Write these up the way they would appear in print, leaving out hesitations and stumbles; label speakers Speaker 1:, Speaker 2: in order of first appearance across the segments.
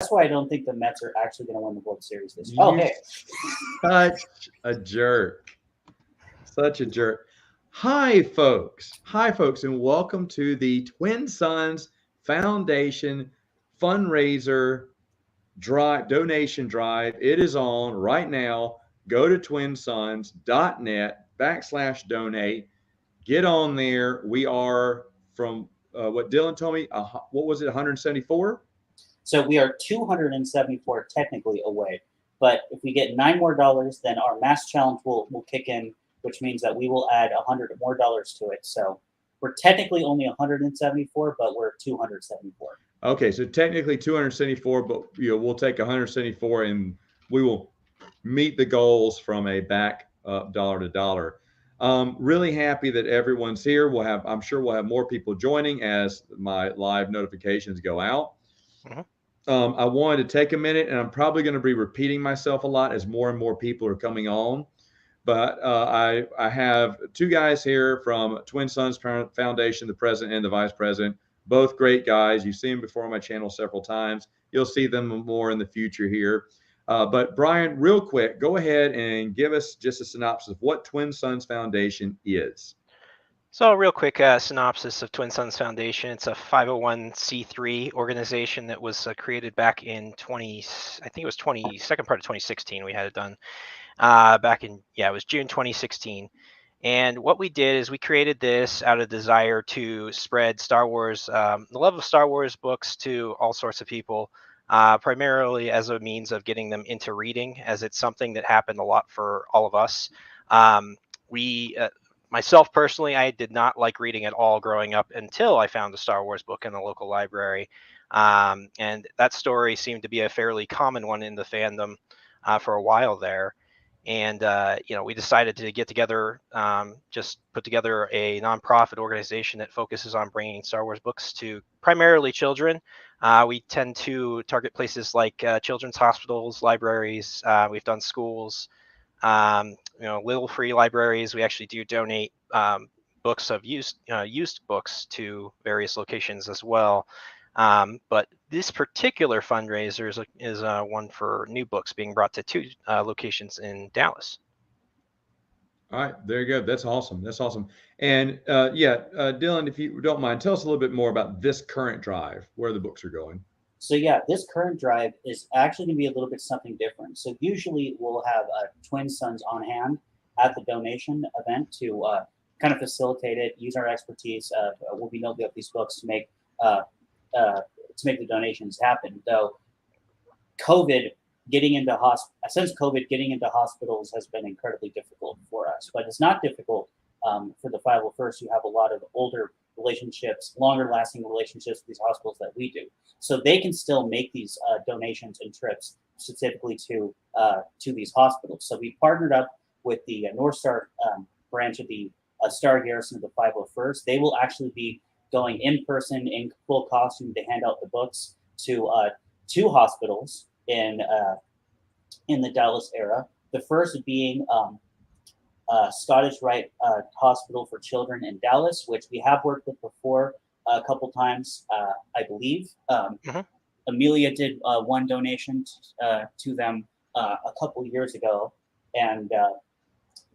Speaker 1: That's why I don't think the Mets are actually going to win the World Series this year. Oh,
Speaker 2: You
Speaker 1: hey.
Speaker 2: such a jerk. Such a jerk. Hi, folks. Hi, folks, and welcome to the Twin Sons Foundation fundraiser drive, donation drive. It is on right now. Go to twinsons.net/donate. Get on there. We are from what Dylan told me. What was it? 174.
Speaker 1: So we are 274 technically away. But if we get $9 more, then our mass challenge will kick in, which means that we will add $100 more to it. So we're technically only 174, but we're 274.
Speaker 2: Okay, so technically 274, but we'll take 174 and we will meet the goals from a back up dollar to dollar. Really happy that everyone's here. I'm sure we'll have more people joining as my live notifications go out.
Speaker 3: Mhm.
Speaker 2: I wanted to take a minute, and I'm probably going to be repeating myself a lot as more and more people are coming on. But I have two guys here from Twin Sons Foundation, the president and the vice president, both great guys. You've seen them before on my channel several times. You'll see them more in the future here. But Brian, real quick, go ahead and give us just a synopsis of what Twin Sons Foundation is.
Speaker 3: So, real quick synopsis of Twin Sons Foundation. It's a 501c3 organization that was created back in I think it was second part of 2016. We had it done it was June 2016. And what we did is we created this out of desire to spread Star Wars, the love of Star Wars books to all sorts of people, primarily as a means of getting them into reading, as it's something that happened a lot for all of us. Myself personally, I did not like reading at all growing up until I found a Star Wars book in the local library. And that story seemed to be a fairly common one in the fandom for a while there. And, we decided to get together, just put together a nonprofit organization that focuses on bringing Star Wars books to primarily children. We tend to target places like children's hospitals, libraries. We've done schools, little free libraries. We actually do donate books of used books to various locations as well. But this particular fundraiser is one for new books being brought to two locations in Dallas.
Speaker 2: All right, there you go. That's awesome. That's awesome. And Dylan, if you don't mind, tell us a little bit more about this current drive, where the books are going.
Speaker 1: So yeah, this current drive is actually going to be a little bit something different. So usually we'll have Twin Sons on hand at the donation event to kind of facilitate it, use our expertise. We'll be building up these books uh, to make the donations happen. Though COVID since COVID getting into hospitals has been incredibly difficult for us, but it's not difficult for the 501st. You have a lot of older relationships, longer lasting relationships with these hospitals that we do. So they can still make these donations and trips specifically to these hospitals. So we partnered up with the North Star branch of the Star Garrison of the 501st. They will actually be going in person in full costume to hand out the books to two hospitals in the Dallas area. The first being Scottish Rite Hospital for Children in Dallas, which we have worked with before a couple times, I believe.
Speaker 3: Mhm.
Speaker 1: Amelia did one donation to them a couple years ago, and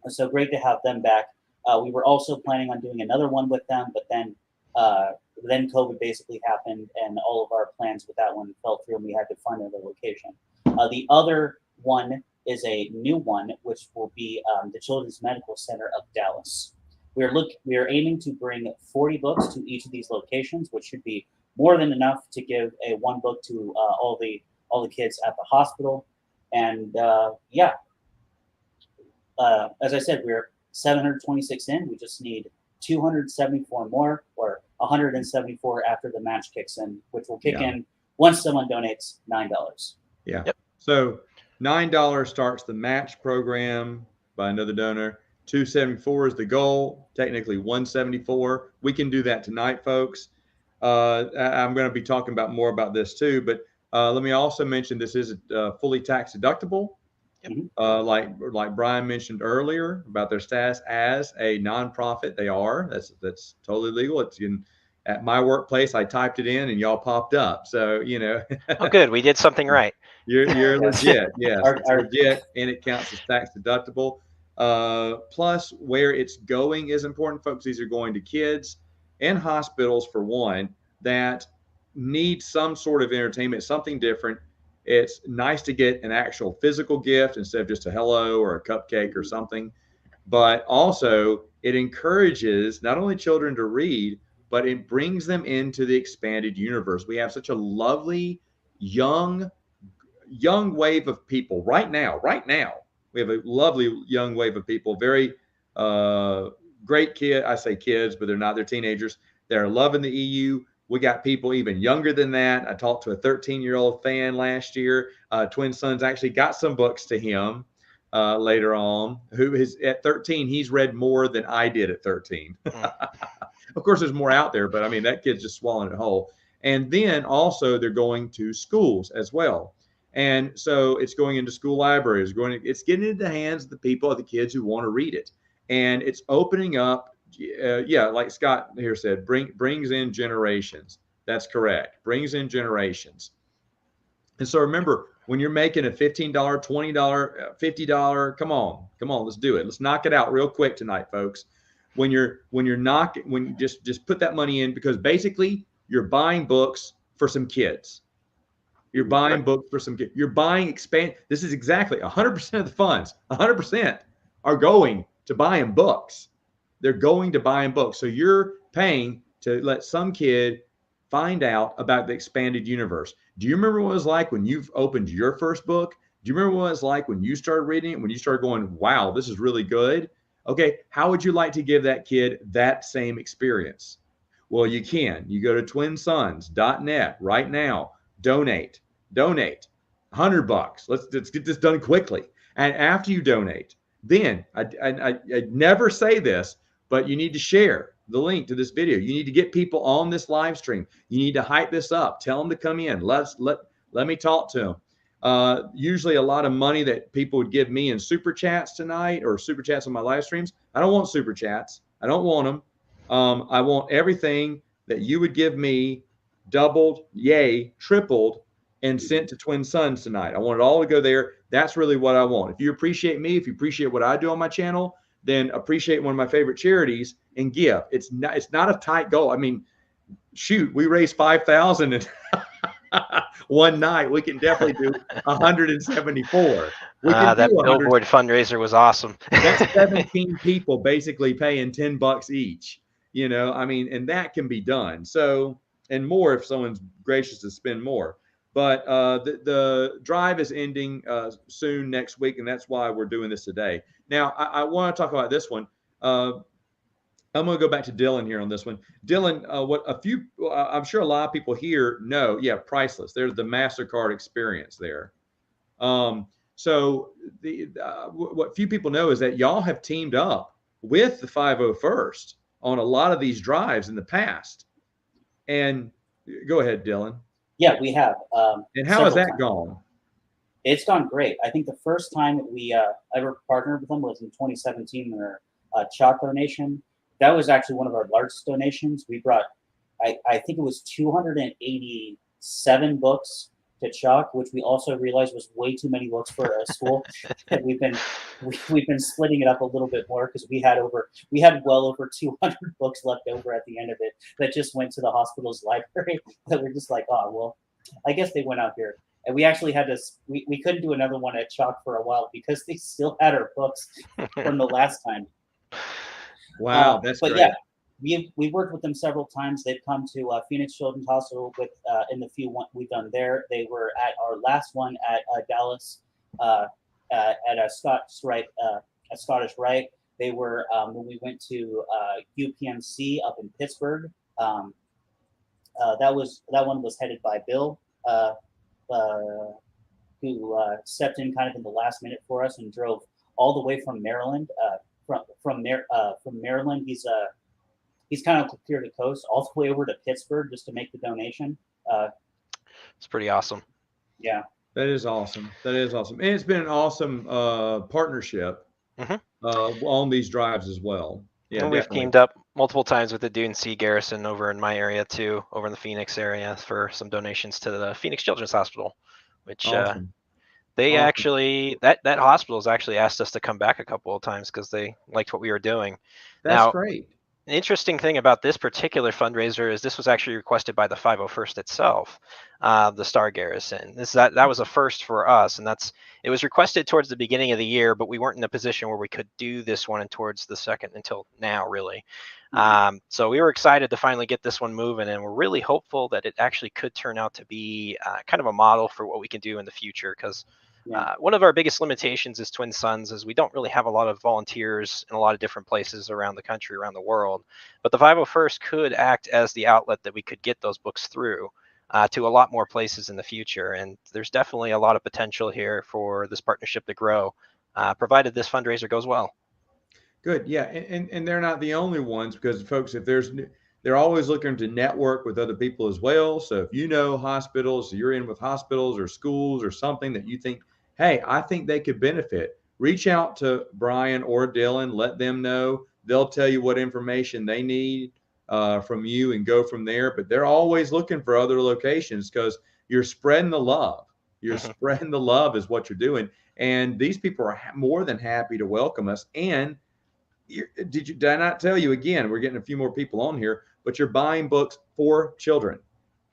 Speaker 1: so great to have them back. We were also planning on doing another one with them, but then COVID basically happened, and all of our plans with that one fell through, and we had to find another location. The other one is a new one, which will be the Children's Medical Center of Dallas. We are aiming to bring 40 books to each of these locations, which should be more than enough to give one book to all the kids at the hospital. And as I said, we're 726 in. We just need 274 more, or 174 after the match kicks in, which will kick in once someone donates $9.
Speaker 2: Yeah.
Speaker 3: Yep.
Speaker 2: So $9 starts the match program by another donor. 274 is the goal. Technically 174. We can do that tonight, folks. I'm going to be talking about more about this too, but let me also mention this is fully tax deductible.
Speaker 3: Yep.
Speaker 2: Like Brian mentioned earlier about their status as a nonprofit, they are. That's totally legal. It's at my workplace, I typed it in and y'all popped up. So, you know,
Speaker 3: Oh, good. We did something right.
Speaker 2: you're legit. Yes, it's
Speaker 1: Our
Speaker 2: legit, and it counts as tax deductible. Plus, where it's going is important, folks. These are going to kids and hospitals, for one, that need some sort of entertainment, something different. It's nice to get an actual physical gift instead of just a hello or a cupcake or something. But also, it encourages not only children to read, but it brings them into the expanded universe. We have such a lovely young wave of people right now. We have a lovely young wave of people, very great kid. I say kids, but they're not, they're teenagers. They're loving the EU. We got people even younger than that. I talked to a 13-year-old fan last year. Twin Sons actually got some books to him later on, who is at 13. He's read more than I did at 13. Of course, there's more out there, but I mean, that kid's just swallowing it whole. And then also they're going to schools as well. And so it's going into school libraries, it's getting into the hands of the people, of the kids who want to read it. And it's opening up, like Scott here said, brings in generations. That's correct. Brings in generations. And so remember, when you're making a $15, $20, $50, come on, let's do it. Let's knock it out real quick tonight, folks. When just put that money in, because basically you're buying books for some kids. You're buying books for some kids. You're buying This is exactly 100% of the funds, 100% are going to buying books. They're going to buying books. So you're paying to let some kid find out about the expanded universe. Do you remember what it was like when you've opened your first book? Do you remember what it was like when you started reading it, when you started going, wow, this is really good? Okay, how would you like to give that kid that same experience? Well, you can. You go to twinsons.net right now. Donate $100. Let's get this done quickly. And after you donate, then I never say this, but you need to share the link to this video. You need to get people on this live stream. You need to hype this up. Tell them to come in. Let me talk to them. Usually a lot of money that people would give me in super chats tonight, or super chats on my live streams. I don't want super chats. I don't want them. I want everything that you would give me doubled, tripled, and sent to Twin Sons tonight. I want it all to go there. That's really what I want. If you appreciate me, if you appreciate what I do on my channel, then appreciate one of my favorite charities and give. It's not a tight goal. I mean, shoot, we raised 5,000 and one night. We can definitely do 174.
Speaker 3: That billboard fundraiser was awesome.
Speaker 2: That's 17 people basically paying $10 each. You know, I mean, and that can be done. So, and more if someone's gracious to spend more. But the drive is ending soon next week, and that's why we're doing this today. Now, I want to talk about this one. I'm going to go back to Dylan here on this one. Dylan, I'm sure a lot of people here know, Priceless. There's the MasterCard experience there. So what few people know is that y'all have teamed up with the 501st on a lot of these drives in the past. And go ahead, Dylan.
Speaker 1: Yeah, we have.
Speaker 2: And how has that gone?
Speaker 1: It's gone great. I think the first time we ever partnered with them was in 2017 when our chalk donation. That was actually one of our largest donations. We brought, I think it was 287 books to chalk, which we also realized was way too many books for a school. And we've been splitting it up a little bit more because we had well over 200 books left over at the end of it that just went to the hospital's library. That we're just like, oh well, I guess they went out here. And we actually had to. We couldn't do another one at chalk for a while because they still had our books from the last time.
Speaker 2: Wow, that's great.
Speaker 1: Yeah, we've worked with them several times. They've come to Phoenix Children's Hospital in the few we've done there. They were at our last one at Dallas at a Scottish Rite. They were when we went to UPMC up in Pittsburgh. That one was headed by Bill, who stepped in kind of in the last minute for us and drove all the way from Maryland. From Maryland, he's kind of clear the coast all the way over to Pittsburgh just to make the donation.
Speaker 3: It's pretty awesome.
Speaker 1: Yeah,
Speaker 2: that is awesome. And it's been an awesome partnership on these drives as well. Yeah,
Speaker 3: And we've
Speaker 2: definitely.
Speaker 3: teamed up multiple times with the Dune Sea Garrison over in my area too, over in the Phoenix area, for some donations to the Phoenix Children's Hospital, which
Speaker 2: Awesome.
Speaker 3: they
Speaker 2: Awesome.
Speaker 3: actually that hospital has actually asked us to come back a couple of times because they liked what we were doing.
Speaker 2: That's
Speaker 3: Now,
Speaker 2: great.
Speaker 3: an interesting thing about this particular fundraiser is this was actually requested by the 501st itself, the Star Garrison. That was a first for us, and it was requested towards the beginning of the year, but we weren't in a position where we could do this one towards the second until now, really. So we were excited to finally get this one moving, and we're really hopeful that it actually could turn out to be kind of a model for what we can do in the future, because one of our biggest limitations as Twin Sons is we don't really have a lot of volunteers in a lot of different places around the country, around the world. But the 501st could act as the outlet that we could get those books through to a lot more places in the future. And there's definitely a lot of potential here for this partnership to grow, provided this fundraiser goes well.
Speaker 2: Good. Yeah. And they're not the only ones, because folks, they're always looking to network with other people as well. So if you know hospitals, you're in with hospitals or schools or something that you think, hey, I think they could benefit, reach out to Brian or Dylan, let them know. They'll tell you what information they need from you and go from there. But they're always looking for other locations, because you're spreading the love. You're spreading the love is what you're doing. And these people are more than happy to welcome us. And did I not tell you again? We're getting a few more people on here, but you're buying books for children.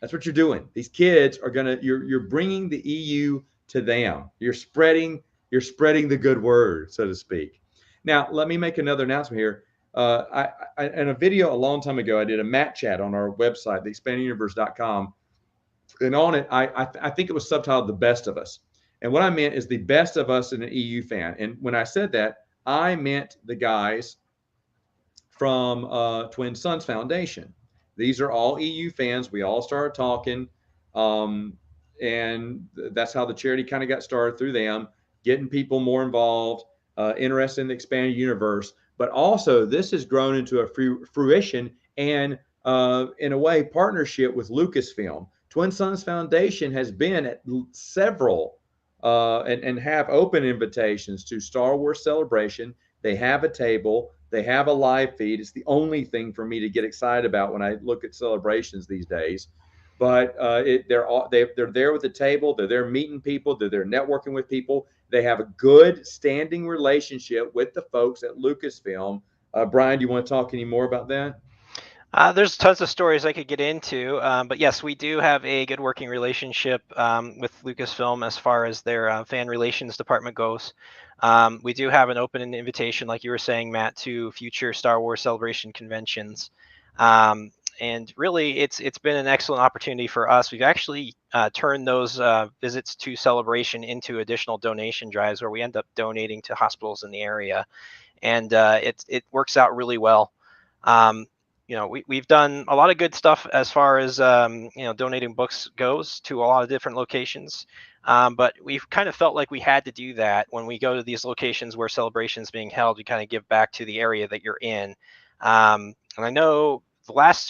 Speaker 2: That's what you're doing. These kids are you're bringing the EU to them. You're spreading the good word, so to speak. Now, let me make another announcement here. In a video a long time ago, I did a Matt chat on our website, theexpandinguniverse.com, and on it, I think it was subtitled "The Best of Us." And what I meant is the best of us in an EU fan. And when I said that, I meant the guys from Twin Sons Foundation. These are all EU fans. We all started talking, and that's how the charity kind of got started, through them, getting people more involved, interested in the expanded universe. But also, this has grown into a fruition and, in a way, partnership with Lucasfilm. Twin Sons Foundation has been at several and have open invitations to Star Wars Celebration. They have a table. They have a live feed. It's the only thing for me to get excited about when I look at celebrations these days. But they're there with the table. They're there meeting people. They're there networking with people. They have a good standing relationship with the folks at Lucasfilm. Brian, do you want to talk any more about that?
Speaker 3: There's tons of stories I could get into, but yes, we do have a good working relationship with Lucasfilm as far as their fan relations department goes. We do have an open invitation, like you were saying, Matt, to future Star Wars Celebration conventions. And really, it's been an excellent opportunity for us. We've actually turned those visits to Celebration into additional donation drives, where we end up donating to hospitals in the area, and it works out really well. We've done a lot of good stuff as far as donating books goes to a lot of different locations, but we've kind of felt like we had to do that when we go to these locations where Celebration's being held. We kind of give back to the area that you're in, and I know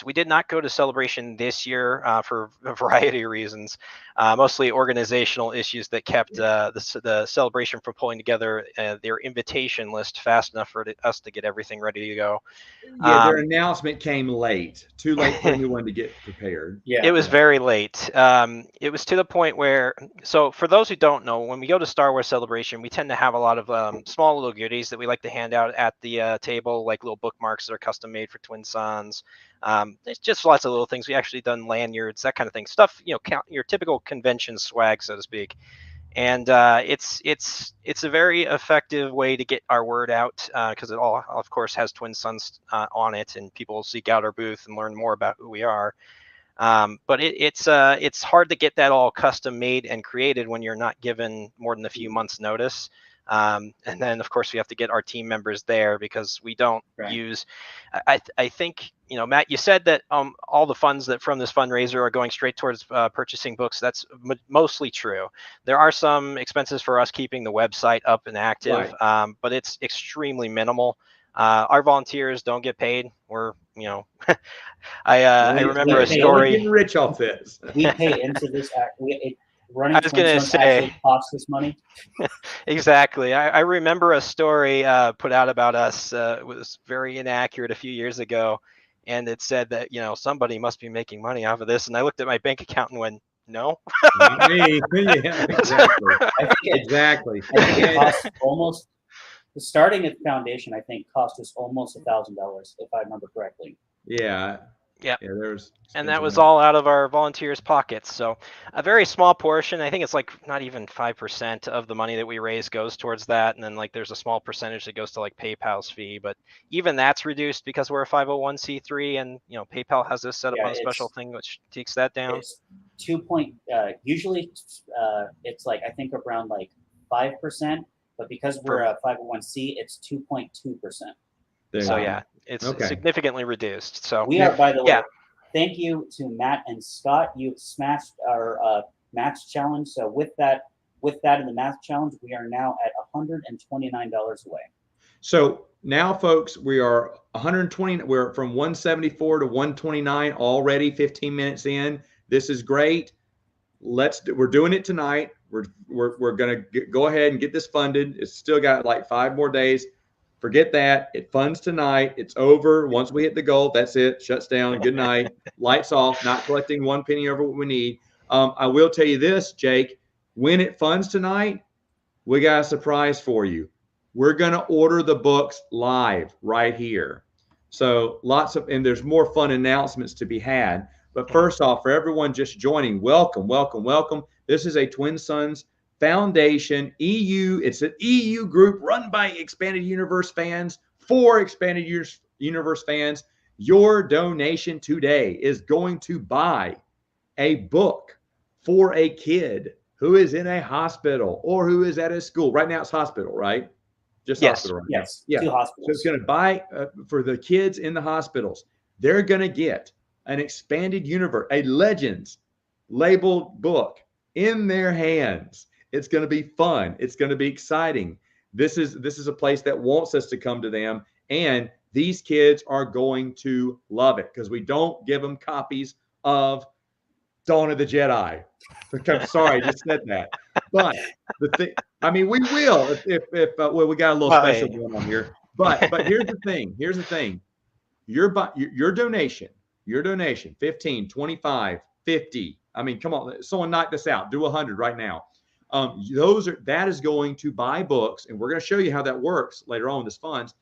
Speaker 3: we did not go to Celebration this year for a variety of reasons, mostly organizational issues that kept the Celebration from pulling together their invitation list fast enough for us to get everything ready to go.
Speaker 2: Yeah, their announcement came late, too late for anyone to get prepared.
Speaker 3: Yeah, it was very late. It was to the point where, so for those who don't know, when we go to Star Wars Celebration, we tend to have a lot of small little goodies that we like to hand out at the table, like little bookmarks that are custom made for Twin Sons. There's just lots of little things. We actually done lanyards, that kind of thing. Stuff, your typical convention swag, so to speak. And it's a very effective way to get our word out, because it all, of course, has Twin Sons on it, and people seek out our booth and learn more about who we are. But it's hard to get that all custom made and created when you're not given more than a few months notice. And then, of course, we have to get our team members there, because we don't use. I think, Matt, you said that all the funds that from this fundraiser are going straight towards purchasing books. That's mostly true. There are some expenses for us keeping the website up and active, but it's extremely minimal. Our volunteers don't get paid. We're, I remember a story.
Speaker 2: Getting rich off this.
Speaker 1: We pay into this. running
Speaker 3: I was
Speaker 1: Twin
Speaker 3: gonna
Speaker 1: Sons
Speaker 3: say-
Speaker 1: actually costs us money.
Speaker 3: Exactly. I remember a story put out about us. It was very inaccurate a few years ago, and it said that somebody must be making money off of this. And I looked at my bank account and went, no.
Speaker 2: Not me. Yeah, exactly.
Speaker 1: I think it,
Speaker 2: Exactly.
Speaker 1: I think it
Speaker 2: And-
Speaker 1: costs almost, starting at foundation, I think cost us almost $1,000, if I remember correctly.
Speaker 2: yeah.
Speaker 3: Yep.
Speaker 2: Yeah, there's
Speaker 3: And that was
Speaker 2: expensive
Speaker 3: all out of our volunteers' pockets. So a very small portion, I think it's like not even 5% of the money that we raise goes towards that. And then like there's a small percentage that goes to like PayPal's fee. But even that's reduced because we're a 501c3 and PayPal has this set up
Speaker 1: Yeah,
Speaker 3: on a special thing which takes that down.
Speaker 1: It's usually it's like I think around like 5%, but because we're a 501c, it's 2.2%.
Speaker 2: there.
Speaker 3: So yeah, it's
Speaker 2: Okay.
Speaker 3: significantly reduced. So
Speaker 1: We are, by the way,
Speaker 3: yeah.
Speaker 1: thank you to Matt and Scott. You've smashed our match challenge. So with that in the math challenge, we are now at $129 away.
Speaker 2: So now, folks, we are 120. We're from 174 to 129 already. 15 minutes in. This is great. We're doing it tonight. We're gonna go ahead and get this funded. It's still got like 5 more days. Forget that. It funds tonight. It's over. Once we hit the goal, that's it. Shuts down. Good night. Lights off. Not collecting one penny over what we need. I will tell you this, Jake. When it funds tonight, we got a surprise for you. We're going to order the books live right here. So and there's more fun announcements to be had. But first off, for everyone just joining, welcome, welcome, welcome. This is a Twin Sons Foundation EU. It's an EU group run by Expanded Universe fans for Expanded Universe fans. Your donation today is going to buy a book for a kid who is in a hospital or who is at a school. Right now it's hospital, right? Just
Speaker 3: Yes.
Speaker 2: hospital right
Speaker 1: Yes.
Speaker 2: now. Yeah.
Speaker 1: 2 hospitals.
Speaker 2: So it's going to buy for the kids in the hospitals. They're going to get an Expanded Universe, a Legends labeled book in their hands. It's going to be fun. It's going to be exciting. This is a place that wants us to come to them, and these kids are going to love it because we don't give them copies of Dawn of the Jedi. I'm sorry, I just said that. But the thing, I mean, we will if well, we got a little special going on here. But here's the thing. Here's the thing. Your donation, 15, 25, 50. I mean, come on, someone knock this out. Do 100 right now. That is going to buy books, and we're going to show you how that works later on with this funds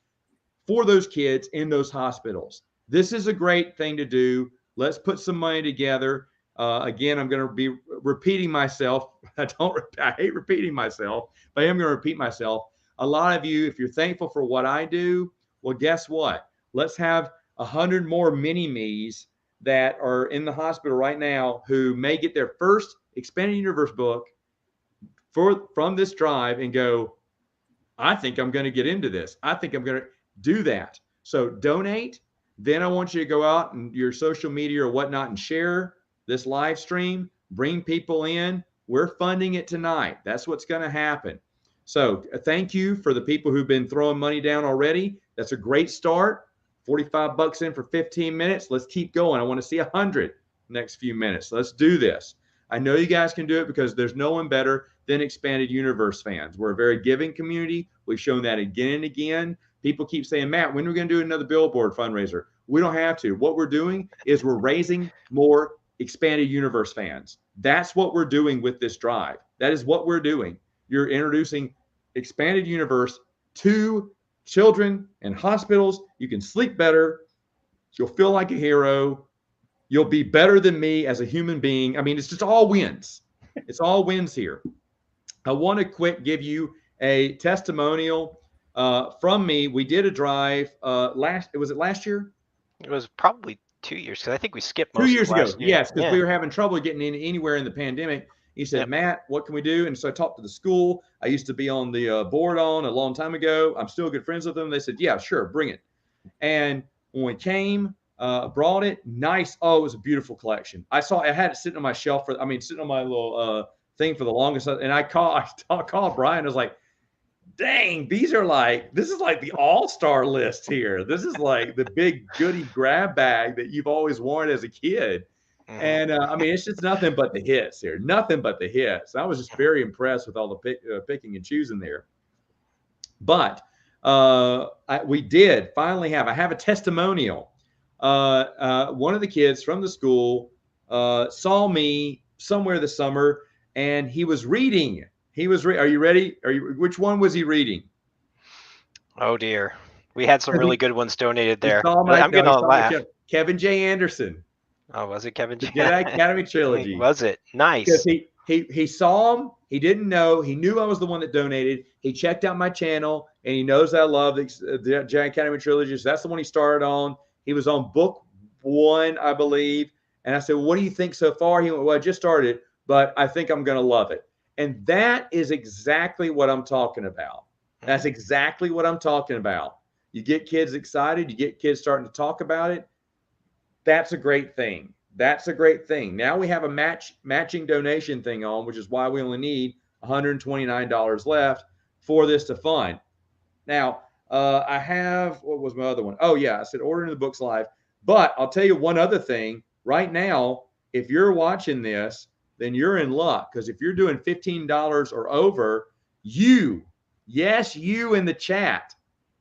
Speaker 2: for those kids in those hospitals. This is a great thing to do. Let's put some money together. Again, I'm going to be repeating myself. I hate repeating myself, but I am going to repeat myself. A lot of you, if you're thankful for what I do, well, guess what? Let's have 100 more mini-me's that are in the hospital right now who may get their first Expanded Universe book from this drive and go, I think I'm going to get into this. I think I'm going to do that. So donate. Then I want you to go out and your social media or whatnot and share this live stream, bring people in. We're funding it tonight. That's what's going to happen. So thank you for the people who've been throwing money down already. That's a great start. 45 bucks in for 15 minutes. Let's keep going. I want to see 100 next few minutes. Let's do this. I know you guys can do it because there's no one better than Expanded Universe fans. We're a very giving community. We've shown that again and again. People keep saying, Matt, when are we going to do another billboard fundraiser? We don't have to. What we're doing is we're raising more Expanded Universe fans. That's what we're doing with this drive. That is what we're doing. You're introducing Expanded Universe to children and hospitals. You can sleep better. You'll feel like a hero. You'll be better than me as a human being. I mean, it's just all wins. It's all wins here. I want to give you a testimonial from me. We did a drive was it last year?
Speaker 3: It was probably 2 years because I think we skipped most
Speaker 2: 2
Speaker 3: of
Speaker 2: years ago.
Speaker 3: last year.
Speaker 2: Yes, because we were having trouble getting in anywhere in the pandemic. He said, Matt, what can we do? And so I talked to the school. I used to be on the board a long time ago. I'm still good friends with them. They said, yeah, sure, bring it. And when we came, brought it, nice. Oh, it was a beautiful collection. I had it sitting on my shelf sitting on my little thing for the longest. And I called Brian. I was like, dang, this is like the all-star list here. This is like the big goodie grab bag that you've always wanted as a kid. And I mean, it's just nothing but the hits here, nothing but the hits. I was just very impressed with all the picking and choosing there. But we did finally I have a testimonial. One of the kids from the school saw me somewhere this summer, and he was reading. Are you ready? Which one was he reading?
Speaker 3: Oh dear, we had some really good ones donated there.
Speaker 2: I'm gonna laugh. Kevin J. Anderson.
Speaker 3: Oh, was it Kevin J?
Speaker 2: The Jedi Academy trilogy.
Speaker 3: Was it? Nice.
Speaker 2: Because he saw him. He didn't know. He knew I was the one that donated. He checked out my channel, and he knows I love the Jedi Academy trilogy. So that's the one he started on. He was on book 1, I believe. And I said, well, what do you think so far? He went, well, I just started, but I think I'm going to love it. And that is exactly what I'm talking about. That's exactly what I'm talking about. You get kids excited. You get kids starting to talk about it. That's a great thing. That's a great thing. Now we have a matching donation thing on, which is why we only need $129 left for this to fund. Now, I have, what was my other one? Oh, yeah, I said ordering the books live. But I'll tell you one other thing. Right now, if you're watching this, then you're in luck. Because if you're doing $15 or over, you in the chat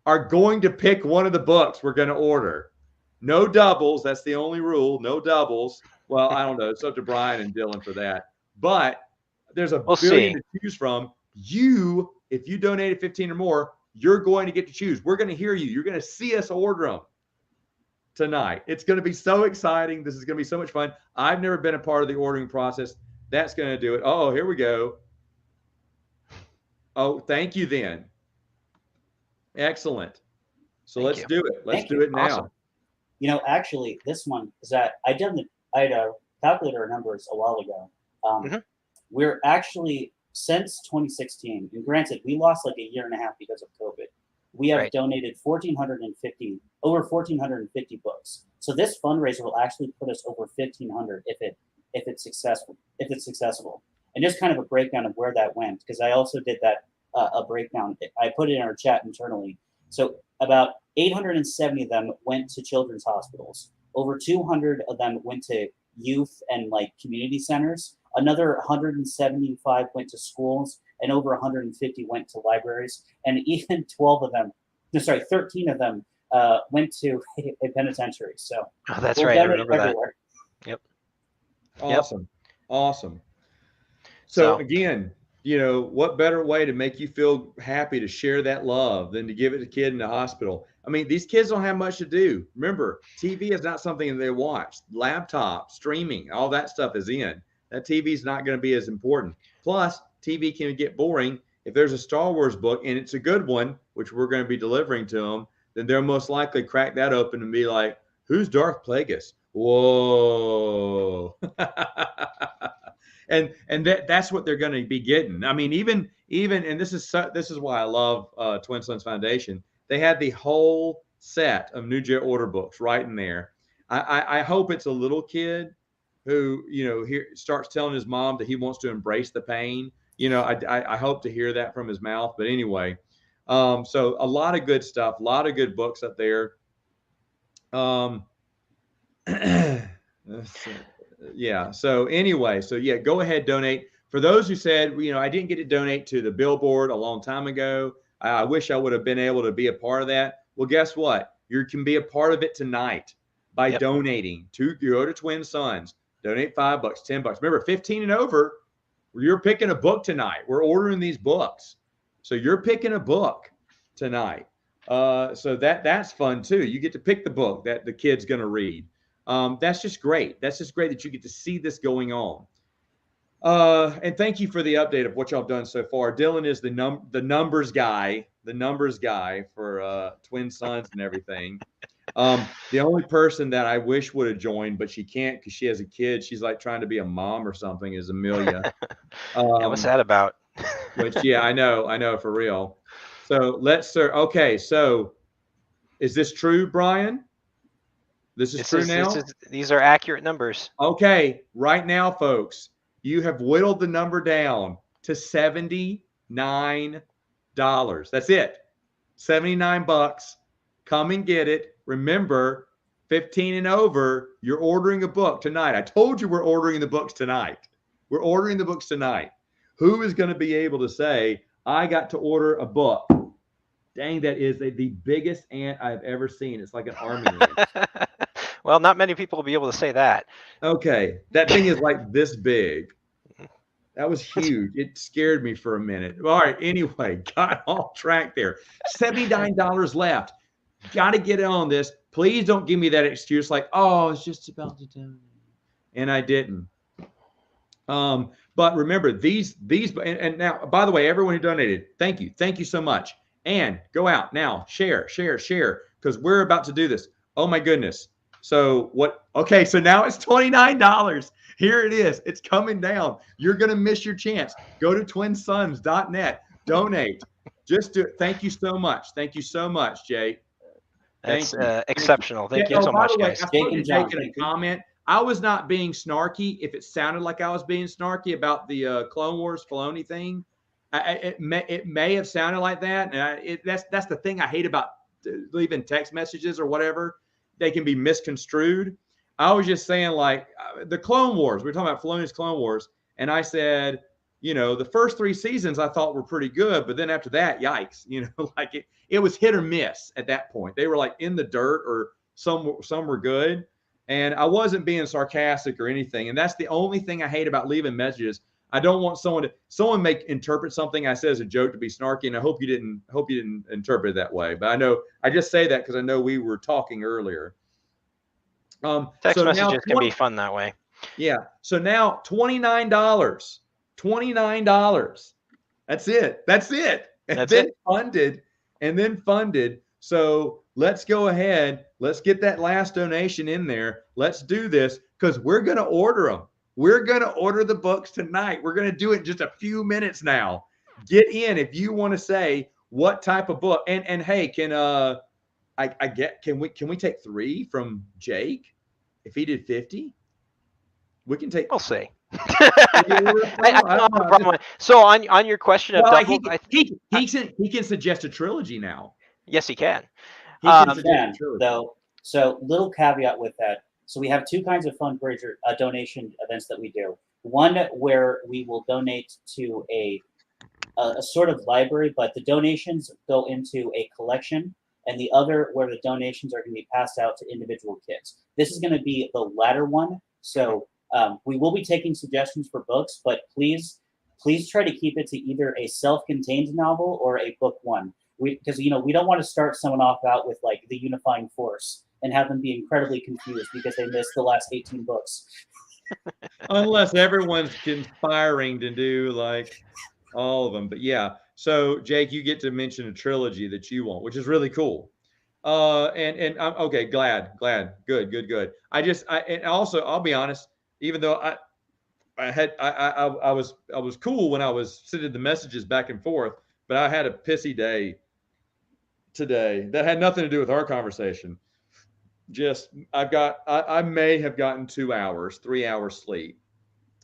Speaker 2: are going to pick one of the books we're going to order. No doubles. That's the only rule. No doubles. Well, I don't know. It's up to Brian and Dylan for that. But there's a billion to choose from. If you donated 15 or more, you're going to get to choose. We're going to hear you. You're going to see us order them tonight. It's going to be so exciting. This is going to be so much fun. I've never been a part of the ordering process. That's going to do it. Oh, here we go. Oh, thank you then. Excellent. So let's do it. Let's do it now.
Speaker 3: Awesome.
Speaker 1: You know, actually, this one is that I had a calculator numbers a while ago. We're actually, since 2016, and granted, we lost like a year and a half because of COVID. We have donated over 1,450 books. So this fundraiser will actually put us over 1,500 if it's successful. And just kind of a breakdown of where that went, because I also did that a breakdown. I put it in our chat internally. So about 870 of them went to children's hospitals. Over 200 of them went to youth and like community centers. Another 175 went to schools, and over 150 went to libraries. And even 13 of them went to a penitentiary. So
Speaker 3: that's right. I remember that. Yep.
Speaker 2: Awesome. So again, you know, what better way to make you feel happy to share that love than to give it to a kid in the hospital? I mean, these kids don't have much to do. Remember, TV is not something that they watch. Laptop, streaming, all that stuff is in. That TV is not going to be as important. Plus, TV can get boring. If there's a Star Wars book and it's a good one, which we're going to be delivering to them, then they'll most likely crack that open and be like, who's Darth Plagueis? Whoa. And that's what they're going to be getting. I mean, even and this is why I love Twin Sons Foundation. They had the whole set of New Jedi Order books right in there. I hope it's a little kid who, you know, starts telling his mom that he wants to embrace the pain. You know, I hope to hear that from his mouth. But anyway, so a lot of good stuff, a lot of good books up there. Yeah. So anyway, go ahead, donate. For those who said, you know, I didn't get to donate to the billboard a long time ago. I wish I would have been able to be a part of that. Well, guess what? You can be a part of it tonight by donating to Yoda Twin Sons. Donate $5, $10. Remember, 15 and over, you're picking a book tonight. We're ordering these books. So you're picking a book tonight. So that's fun too. You get to pick the book that the kid's going to read. That's just great. That's just great that you get to see this going on. And thank you for the update of what y'all have done so far. Dylan is the numbers guy for Twin Sons and everything. The only person that I wish would have joined, but she can't because she has a kid. She's like trying to be a mom or something, is Amelia.
Speaker 3: What's that about?
Speaker 2: Which, yeah, I know for real. So okay. So is this true, Brian? This is true now?
Speaker 3: These are accurate numbers.
Speaker 2: Okay. Right now, folks, you have whittled the number down to $79. That's it. $79. Come and get it. Remember, 15 and over, you're ordering a book tonight. I told you we're ordering the books tonight. We're ordering the books tonight. Who is going to be able to say, I got to order a book? Dang, that is the biggest ant I've ever seen. It's like an army ant.
Speaker 3: Well, not many people will be able to say that.
Speaker 2: Okay, that thing is like this big. That was huge. It scared me for a minute. All right, anyway, got off track there. $79 left. Got to get on this. Please don't give me that excuse like, oh, I was just about to donate. And I didn't. But remember, these and now, by the way, everyone who donated, thank you. Thank you so much. And go out now, share, because we're about to do this. Oh my goodness. So what? Okay, so now it's $29. Here it is. It's coming down. You're going to miss your chance. Go to twinsons.net. Donate. Just do it. Thank you so much. Thank you so much, Jay.
Speaker 3: That's exceptional. Thank you so much, guys.
Speaker 2: I put in a comment. I was not being snarky. If it sounded like I was being snarky about the Clone Wars Filoni thing, it may have sounded like that. And that's the thing I hate about leaving text messages or whatever. They can be misconstrued. I was just saying, like, the Clone Wars. We're talking about Filoni's Clone Wars, and I said, you know, the first 3 seasons I thought were pretty good, but then after that, yikes, you know, like it was hit or miss at that point. They were like in the dirt, or some were good, and I wasn't being sarcastic or anything. And that's the only thing I hate about leaving messages. I don't want someone may interpret something I said as a joke to be snarky, and I hope you didn't interpret it that way. But I know I just say that because I know we were talking earlier.
Speaker 3: Text messages can be fun that way.
Speaker 2: Yeah. So now $29. $29. That's it. And then funded. So let's go ahead. Let's get that last donation in there. Let's do this because we're going to order them. We're going to order the books tonight. We're going to do it in just a few minutes now. Get in if you want to say what type of book. And hey, can we take 3 from Jake if he did 50? We can take.
Speaker 3: We'll see. I don't have a problem. So on your question of doubles,
Speaker 2: he can suggest a trilogy now.
Speaker 3: Yes, he can.
Speaker 1: So little caveat with that. So we have 2 kinds of fundraiser donation events that we do. One where we will donate to a sort of library, but the donations go into a collection, and the other where the donations are going to be passed out to individual kids. This is going to be the latter one. So we will be taking suggestions for books, but please try to keep it to either a self-contained novel or a book one. Because we don't want to start someone off out with like the unifying force and have them be incredibly confused because they missed the last 18 books.
Speaker 2: Unless everyone's conspiring to do like all of them. But yeah. So Jake, you get to mention a trilogy that you want, which is really cool. And I'm okay. Glad. Good. And also, I'll be honest, even though I was cool when I was sending the messages back and forth, but I had a pissy day today that had nothing to do with our conversation. Just I may have gotten 2 hours, 3 hours sleep.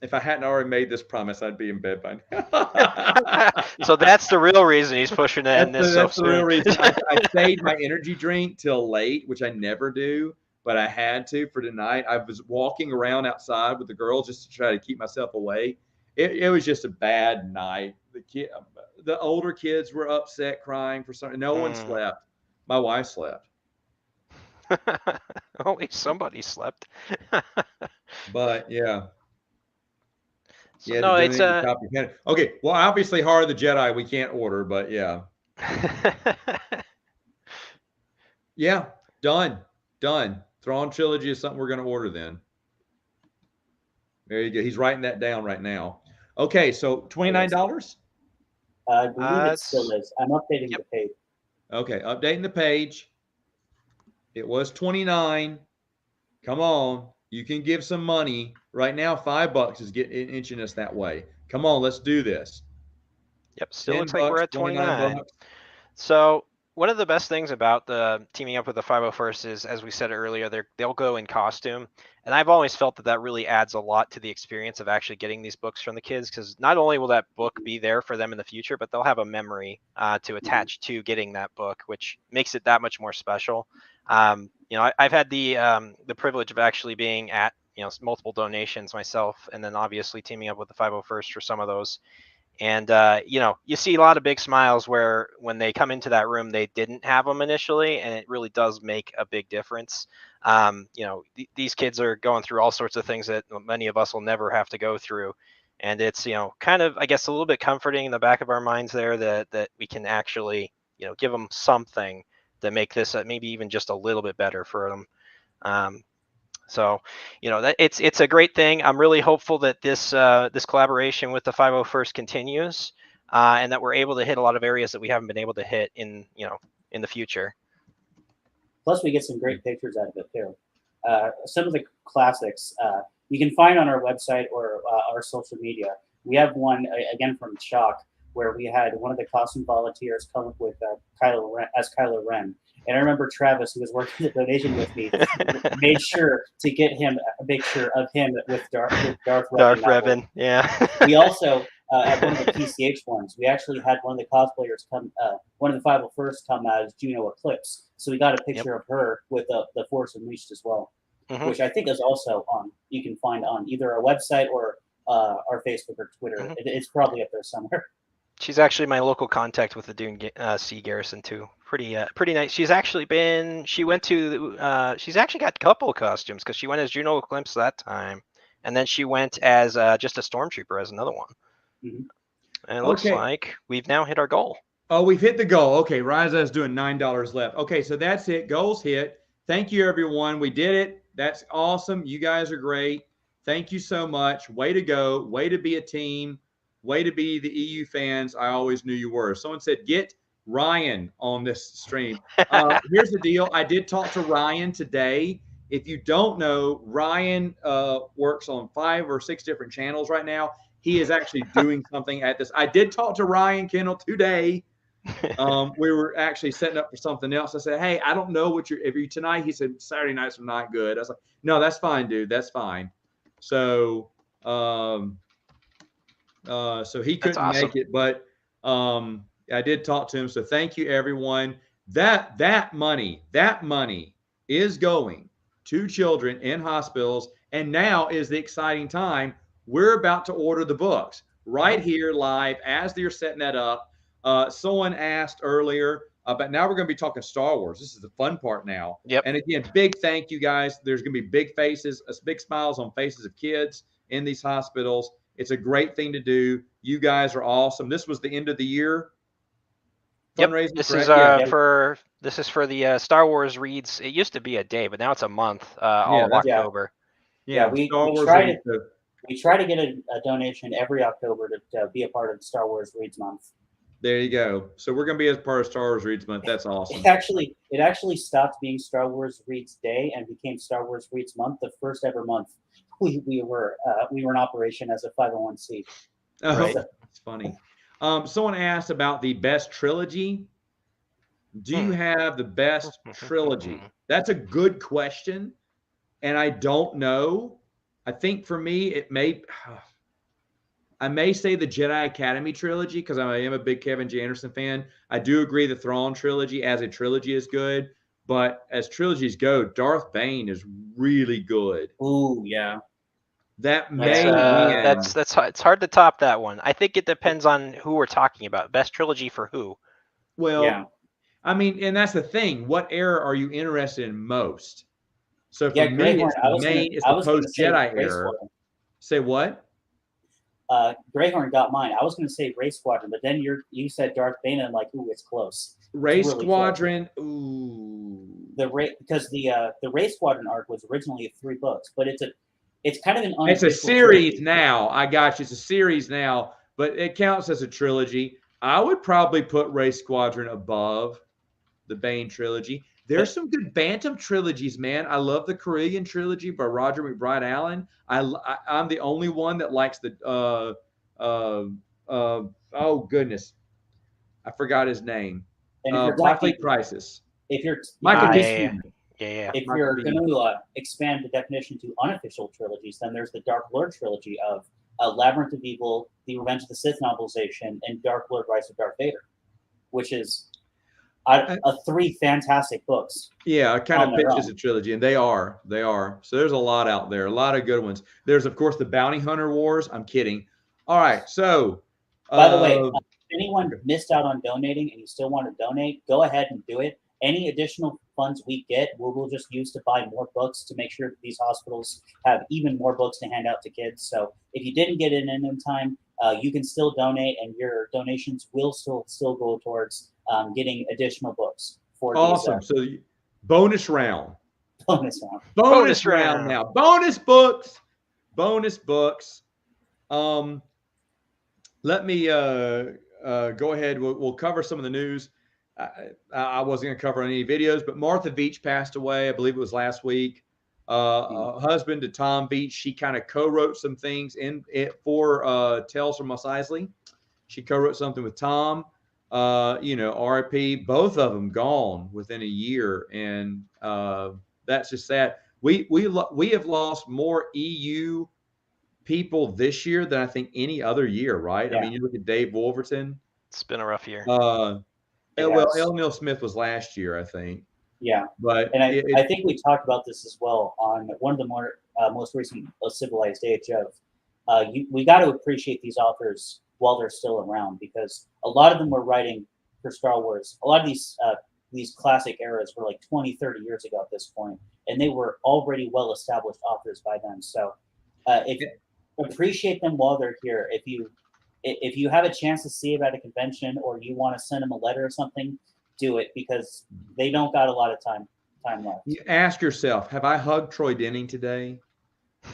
Speaker 2: If I hadn't already made this promise, I'd be in bed by now.
Speaker 3: So that's the real reason he's pushing to end this so soon.
Speaker 2: That's the real reason. I saved my energy drink till late, which I never do, but I had to for tonight. I was walking around outside with the girls just to try to keep myself awake. It was just a bad night. The older kids were upset, crying for something. No one slept. My wife slept.
Speaker 3: Only somebody slept.
Speaker 2: But yeah.
Speaker 3: So, yeah, no, it's
Speaker 2: okay. Well, obviously, Heart of the Jedi we can't order, but yeah. Yeah, done. Thrawn trilogy is something we're going to order then. There you go. He's writing that down right now. Okay, so $29.
Speaker 1: I believe it still is. I'm updating the page.
Speaker 2: Okay, updating the page. It was $29. Come on, you can give some money right now. $5 is inching us that way. Come on, let's do this.
Speaker 3: Yep, still looks like we're at 29. So one of the best things about the teaming up with the 501st is, as we said earlier, they'll go in costume. And I've always felt that really adds a lot to the experience of actually getting these books from the kids, because not only will that book be there for them in the future, but they'll have a memory to attach to getting that book, which makes it that much more special. I've had the privilege of actually being at multiple donations myself, and then obviously teaming up with the 501st for some of those. And you see a lot of big smiles where when they come into that room, they didn't have them initially, and it really does make a big difference. These kids are going through all sorts of things that many of us will never have to go through, and it's kind of, I guess, a little bit comforting in the back of our minds there that we can actually give them something to make this maybe even just a little bit better for them. So, that it's a great thing. I'm really hopeful that this collaboration with the 501st continues, and that we're able to hit a lot of areas that we haven't been able to hit in the future.
Speaker 1: Plus, we get some great pictures out of it too. Some of the classics you can find on our website or our social media. We have one again from Shock, where we had one of the costume volunteers come up with Kylo Ren. And I remember Travis, who was working the donation with me, made sure to get him a picture of him with Darth
Speaker 3: Revan. Yeah.
Speaker 1: We also, at one of the PCH ones, we actually had one of the cosplayers come, one of the 501st come as Juno Eclipse. So we got a picture of her with the Force Unleashed as well, which I think is also you can find on either our website or our Facebook or Twitter. It's probably up there somewhere.
Speaker 3: She's actually my local contact with the Dune Sea Garrison too. Pretty nice. She's actually got a couple of costumes, because she went as Juno Eclipse that time, and then she went as just a stormtrooper as another one. And it looks like we've now hit our goal.
Speaker 2: Oh, we've hit the goal. Okay, Riza's doing $9 left. Okay, so that's it. Goals hit. Thank you, everyone. We did it. That's awesome. You guys are great. Thank you so much. Way to go. Way to be a team. Way to be the EU fans I always knew you were. Someone said, get Ryan on this stream. Here's the deal. I did talk to Ryan today. If you don't know, Ryan works on 5 or 6 different channels right now. He is actually doing something at this. I did talk to Ryan Kendall today. We were actually setting up for something else. I said, hey, I don't know if you're tonight. He said, Saturday nights are not good. I was like, no, that's fine, dude. That's fine. So, so he couldn't make it, but I did talk to him. So thank you, everyone. That money is going to children in hospitals, and now is the exciting time. We're about to order the books right here live as they're setting that up. Someone asked earlier, but now we're going to be talking Star Wars. This is the fun part now.
Speaker 3: Yep.
Speaker 2: And again, big thank you guys. There's going to be big faces, big smiles on faces of kids in these hospitals. It's a great thing to do. You guys are awesome. This was the end of the year fundraiser.
Speaker 3: This is for the Star Wars Reads. It used to be a day, but now it's a month. All of October.
Speaker 1: We try to get a donation every October to be a part of the Star Wars Reads Month.
Speaker 2: There you go. So we're going to be as part of Star Wars Reads Month. That's awesome.
Speaker 1: It actually stopped being Star Wars Reads Day and became Star Wars Reads Month, the first ever month we were in operation as a 501c.
Speaker 2: Oh, right. It's funny. Someone asked about the best trilogy. Do you have the best trilogy? That's a good question, and I don't know. I think for me, I may say the Jedi Academy trilogy, because I am a big Kevin J. Anderson fan. I do agree the Thrawn trilogy as a trilogy is good, but as trilogies go, Darth Bane is really good.
Speaker 1: Ooh, yeah.
Speaker 2: That may
Speaker 3: win. It's hard to top that one. I think it depends on who we're talking about. Best trilogy for who?
Speaker 2: Well, yeah. I mean, and that's the thing. What era are you interested in most? So for me, it's the post-Jedi era. Say what?
Speaker 1: Greyhorn got mine. I was going to say Race Squadron, but then you said Darth Bane, and I'm like, ooh, it's close.
Speaker 2: Race Squadron, ooh.
Speaker 1: Because the Race Squadron arc was originally 3 books, but it's kind of an
Speaker 2: unofficial. It's a series now. I got you. It's a series now, but it counts as a trilogy. I would probably put Race Squadron above the Bane trilogy. There's some good Bantam trilogies, man. I love the Corellian trilogy by Roger McBride Allen. I'm the only one that likes the oh goodness, I forgot his name. Blackfleet Crisis.
Speaker 1: If you're
Speaker 2: Michael
Speaker 1: If you're going to expand the definition to unofficial trilogies, then there's the Dark Lord trilogy of Labyrinth of Evil, The Revenge of the Sith novelization, and Dark Lord: Rise of Darth Vader, which is. Three fantastic books.
Speaker 2: Yeah, it kind of
Speaker 1: on their
Speaker 2: pitches
Speaker 1: own.
Speaker 2: a trilogy, and they are. So there's a lot out there, a lot of good ones. There's, of course, the Bounty Hunter Wars. I'm kidding. All right, so
Speaker 1: By the way,
Speaker 2: uh,
Speaker 1: if anyone missed out on donating and you still want to donate, go ahead and do it. Any additional funds we get, we'll just use to buy more books to make sure that these hospitals have even more books to hand out to kids. So if you didn't get it in time, you can still donate, and your donations will still go towards getting additional books for
Speaker 2: awesome.
Speaker 1: these
Speaker 2: So bonus round.
Speaker 1: bonus round.
Speaker 2: Bonus round now. Bonus books. Bonus books. Let me go ahead. We'll cover some of the news. I wasn't going to cover any videos, but Martha Veach passed away. I believe it was last week. Husband to Tom Veach. She kind of co-wrote some things for Tales from Mos Eisley. She co-wrote something with Tom. RIP. Both of them gone within a year, and that's just sad. We have lost more EU people this year than I think any other year, right?
Speaker 1: Yeah.
Speaker 2: I mean, you look at Dave Wolverton.
Speaker 3: It's been a rough year.
Speaker 2: Well, L. Neil Smith was last year, I think.
Speaker 1: Yeah,
Speaker 2: but
Speaker 1: and I think we talked about this as well on one of the most recent Civilized Age of. We got to appreciate these authors while they're still around, because a lot of them were writing for Star Wars. A lot of these classic eras were like 20, 30 years ago at this point, and they were already well-established authors by then. So appreciate them while they're here. If you have a chance to see them at a convention, or you want to send them a letter or something, do it, because they don't got a lot of time left.
Speaker 2: You ask yourself, have I hugged Troy Denning today?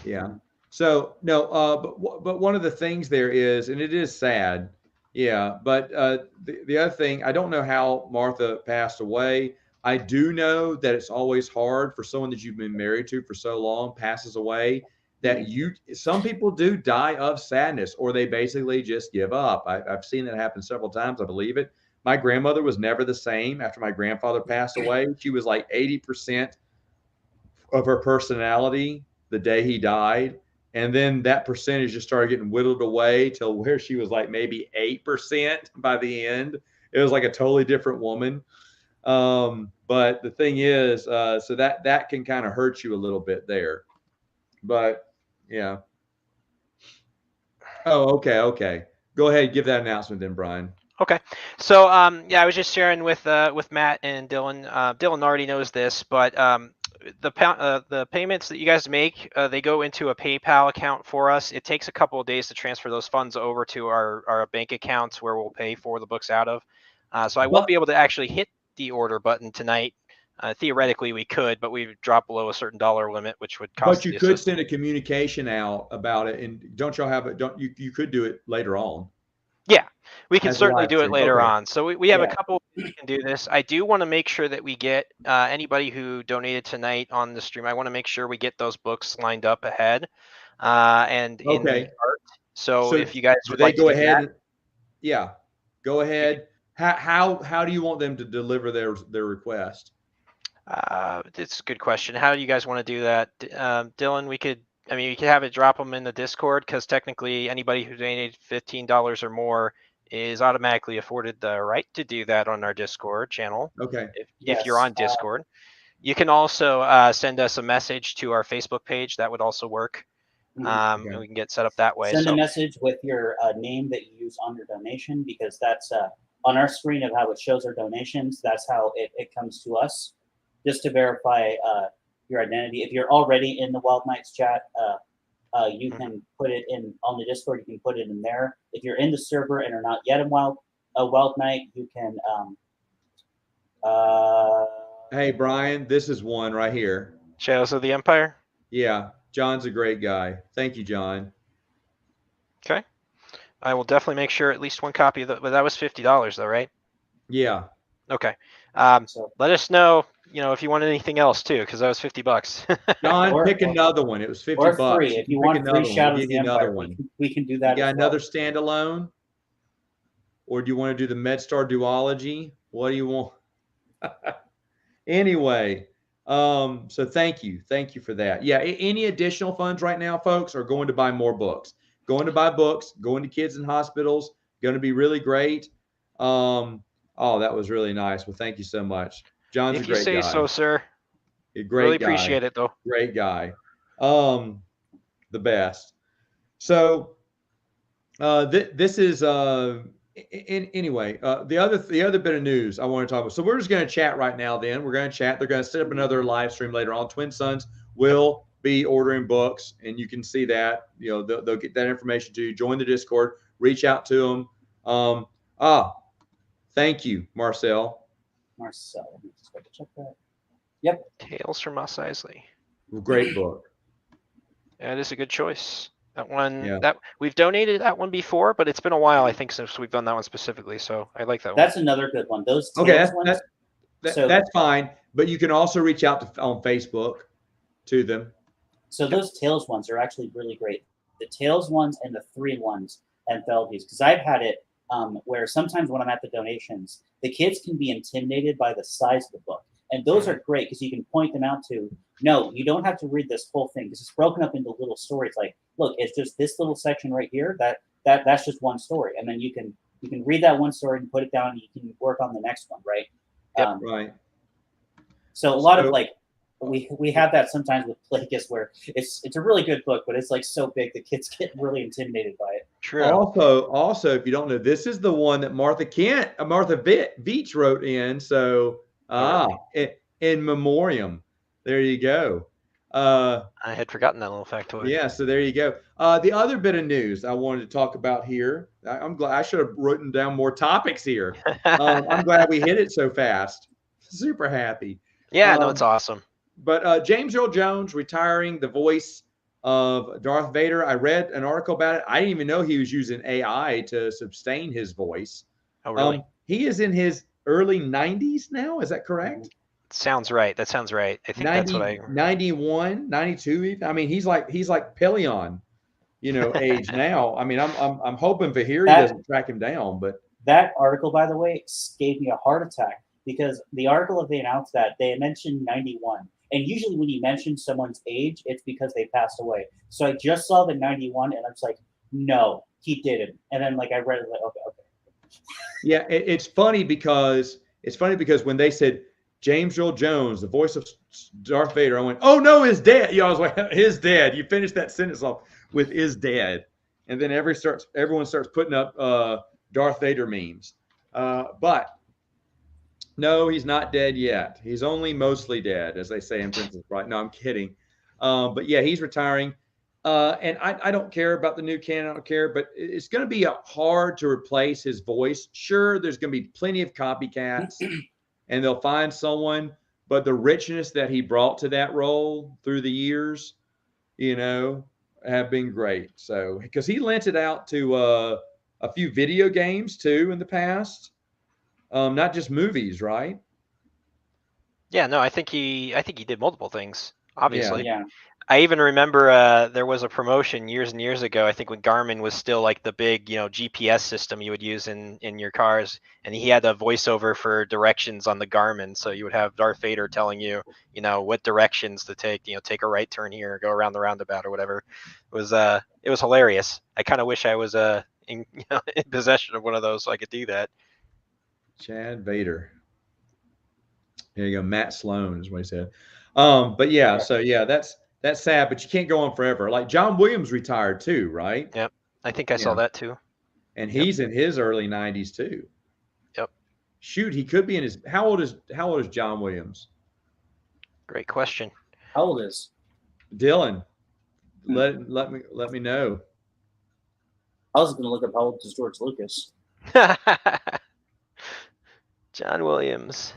Speaker 2: Yeah. So no, but one of the things there is, and it is sad. Yeah. But the other thing, I don't know how Martha passed away. I do know that it's always hard for someone that you've been married to for so long passes away, that some people do die of sadness, or they basically just give up. I've seen that happen several times. I believe it. My grandmother was never the same after my grandfather passed away. She was like 80% of her personality the day he died. And then that percentage just started getting whittled away till where she was like maybe 8% by the end. It was like a totally different woman. But the thing is, so that can kind of hurt you a little bit there. But yeah. Oh, okay. Go ahead, give that announcement then, Brian.
Speaker 3: Okay, so I was just sharing with Matt and Dylan. Dylan already knows this, but the payments that you guys make, they go into a PayPal account for us. It takes a couple of days to transfer those funds over to our bank accounts where we'll pay for the books out of. So I won't be able to actually hit the order button tonight. Theoretically, we could, but we've dropped below a certain dollar limit, which would cost.
Speaker 2: But you could send a communication out about it, and don't y'all have it? You could do it later on.
Speaker 3: Yeah, we can certainly do it later on. So we have a couple we can do this. I do want to make sure that we get anybody who donated tonight on the stream. I want to make sure we get those books lined up ahead and in the art. So if you guys would like to go ahead,
Speaker 2: go ahead. How do you want them to deliver their request?
Speaker 3: It's a good question. How do you guys want to do that, Dylan? We could have it drop them in the Discord, because technically anybody who donated $15 or more is automatically afforded the right to do that on our Discord channel.
Speaker 2: Okay.
Speaker 3: If you're on Discord, you can also send us a message to our Facebook page. That would also work. And we can get set up that way.
Speaker 1: Send a message with your name that you use on your donation, because that's on our screen of how it shows our donations. That's how it comes to us, just to verify your identity. If you're already in the Wild Knights chat, you can put it in on the Discord. You can put it in there. If you're in the server and are not yet a Wild Knight, you can.
Speaker 2: Hey Brian, this is one right here.
Speaker 3: Shadows of the Empire.
Speaker 2: Yeah, John's a great guy. Thank you, John.
Speaker 3: Okay, I will definitely make sure at least one copy of that. But that was $50 though, right?
Speaker 2: Yeah.
Speaker 3: Okay. Let us know, if you want anything else too, because that was $50.
Speaker 2: John, pick another one. It was $50.
Speaker 1: Or free. If you want free Shadows of the Empire, we can do that.
Speaker 2: You got another standalone, or do you want to do the MedStar duology? What do you want? Anyway, so thank you for that. Yeah, any additional funds right now, folks, are going to buy more books. Going to buy books, going to kids in hospitals, going to be really great. Oh, that was really nice. Well, thank you so much. John's a
Speaker 3: If you
Speaker 2: great
Speaker 3: say
Speaker 2: guy.
Speaker 3: so, sir.
Speaker 2: A
Speaker 3: Really
Speaker 2: great guy.
Speaker 3: appreciate it, though.
Speaker 2: Great guy. The best. So this is anyway. The other bit of news I want to talk about. So we're just going to chat right now. Then we're going to chat. They're going to set up another live stream later on. Twin Sons will be ordering books, and you can see that. They'll get that information to you. Join the Discord. Reach out to them. Thank you, Marcel.
Speaker 1: Marcel, let me just double check that. Yep.
Speaker 3: Tales from Mos Eisley.
Speaker 2: Great book.
Speaker 3: That is a good choice. That one,
Speaker 2: Yeah.
Speaker 3: that we've donated that one before, but it's been a while, I think, since we've done that one specifically. So I like that one.
Speaker 1: That's another good one. Those
Speaker 2: Okay,
Speaker 1: Tales ones.
Speaker 2: that's fine. But you can also reach out on Facebook to them.
Speaker 1: So those Tales ones are actually really great. The Tales ones and the 3 ones anthologies, because I've had it where sometimes when I'm at the donations, the kids can be intimidated by the size of the book. And those are great because you can point them out to, no, you don't have to read this whole thing because it's broken up into little stories. Like, look, it's just this little section right here. That's just one story. And then you can read that one story and put it down and you can work on the next one, right?
Speaker 3: Yep.
Speaker 2: Right.
Speaker 1: So a lot of like, we have that sometimes with Plagueis where it's a really good book, but it's like so big the kids get really intimidated by it.
Speaker 3: True.
Speaker 2: Also, if you don't know, this is the one that Martha Veach wrote in. So in memoriam. There you go.
Speaker 3: I had forgotten that little factoid.
Speaker 2: Yeah, so there you go. The other bit of news I wanted to talk about here. I'm glad I should have written down more topics here. I'm glad we hit it so fast. Super happy.
Speaker 3: Yeah, no, it's awesome.
Speaker 2: But James Earl Jones retiring the voice of Darth Vader. I read an article about it. I didn't even know he was using AI to sustain his voice.
Speaker 3: Oh, really?
Speaker 2: He is in his early 90s now. Is that correct?
Speaker 3: Sounds right. That sounds right. I think
Speaker 2: 90,
Speaker 3: that's what I
Speaker 2: 91, 92. I mean, he's like Pelion, age now. I mean, I'm hoping Vahiri doesn't track him down, but
Speaker 1: that article, by the way, gave me a heart attack because the article that they announced that they mentioned 91. And usually when you mention someone's age, it's because they passed away. So I just saw the 91 and I was like, no, he didn't. And then like I read it like, okay.
Speaker 2: Yeah, it's funny because when they said James Earl Jones, the voice of Darth Vader, I went, oh no, is dead. I was like, is dead. You finished that sentence off with is dead. And then everyone starts putting up Darth Vader memes. But no, he's not dead yet. He's only mostly dead, as they say in Princess Bride. No, I'm kidding. But yeah, he's retiring. And I don't care about the new canon. I don't care. But it's going to be hard to replace his voice. Sure, there's going to be plenty of copycats, and they'll find someone. But the richness that he brought to that role through the years, have been great. So, because he lent it out to a few video games too in the past. Not just movies, right?
Speaker 3: Yeah, no, I think he did multiple things, obviously.
Speaker 1: Yeah.
Speaker 3: I even remember there was a promotion years and years ago, I think when Garmin was still like the big, GPS system you would use in your cars. And he had a voiceover for directions on the Garmin. So you would have Darth Vader telling you, what directions to take, take a right turn here, go around the roundabout or whatever. It was hilarious. I kind of wish I was in possession of one of those so I could do that.
Speaker 2: Chad Vader. There you go. Matt Sloan is what he said. But yeah, so yeah, that's sad, but you can't go on forever. Like John Williams retired too, right?
Speaker 3: Yep. I think I saw that too.
Speaker 2: And he's in his early 90s too.
Speaker 3: Yep.
Speaker 2: Shoot, he could be in his how old is John Williams?
Speaker 3: Great question.
Speaker 1: How old is
Speaker 2: Dylan? Let me know.
Speaker 1: I was going to look up how old is George Lucas.
Speaker 3: John Williams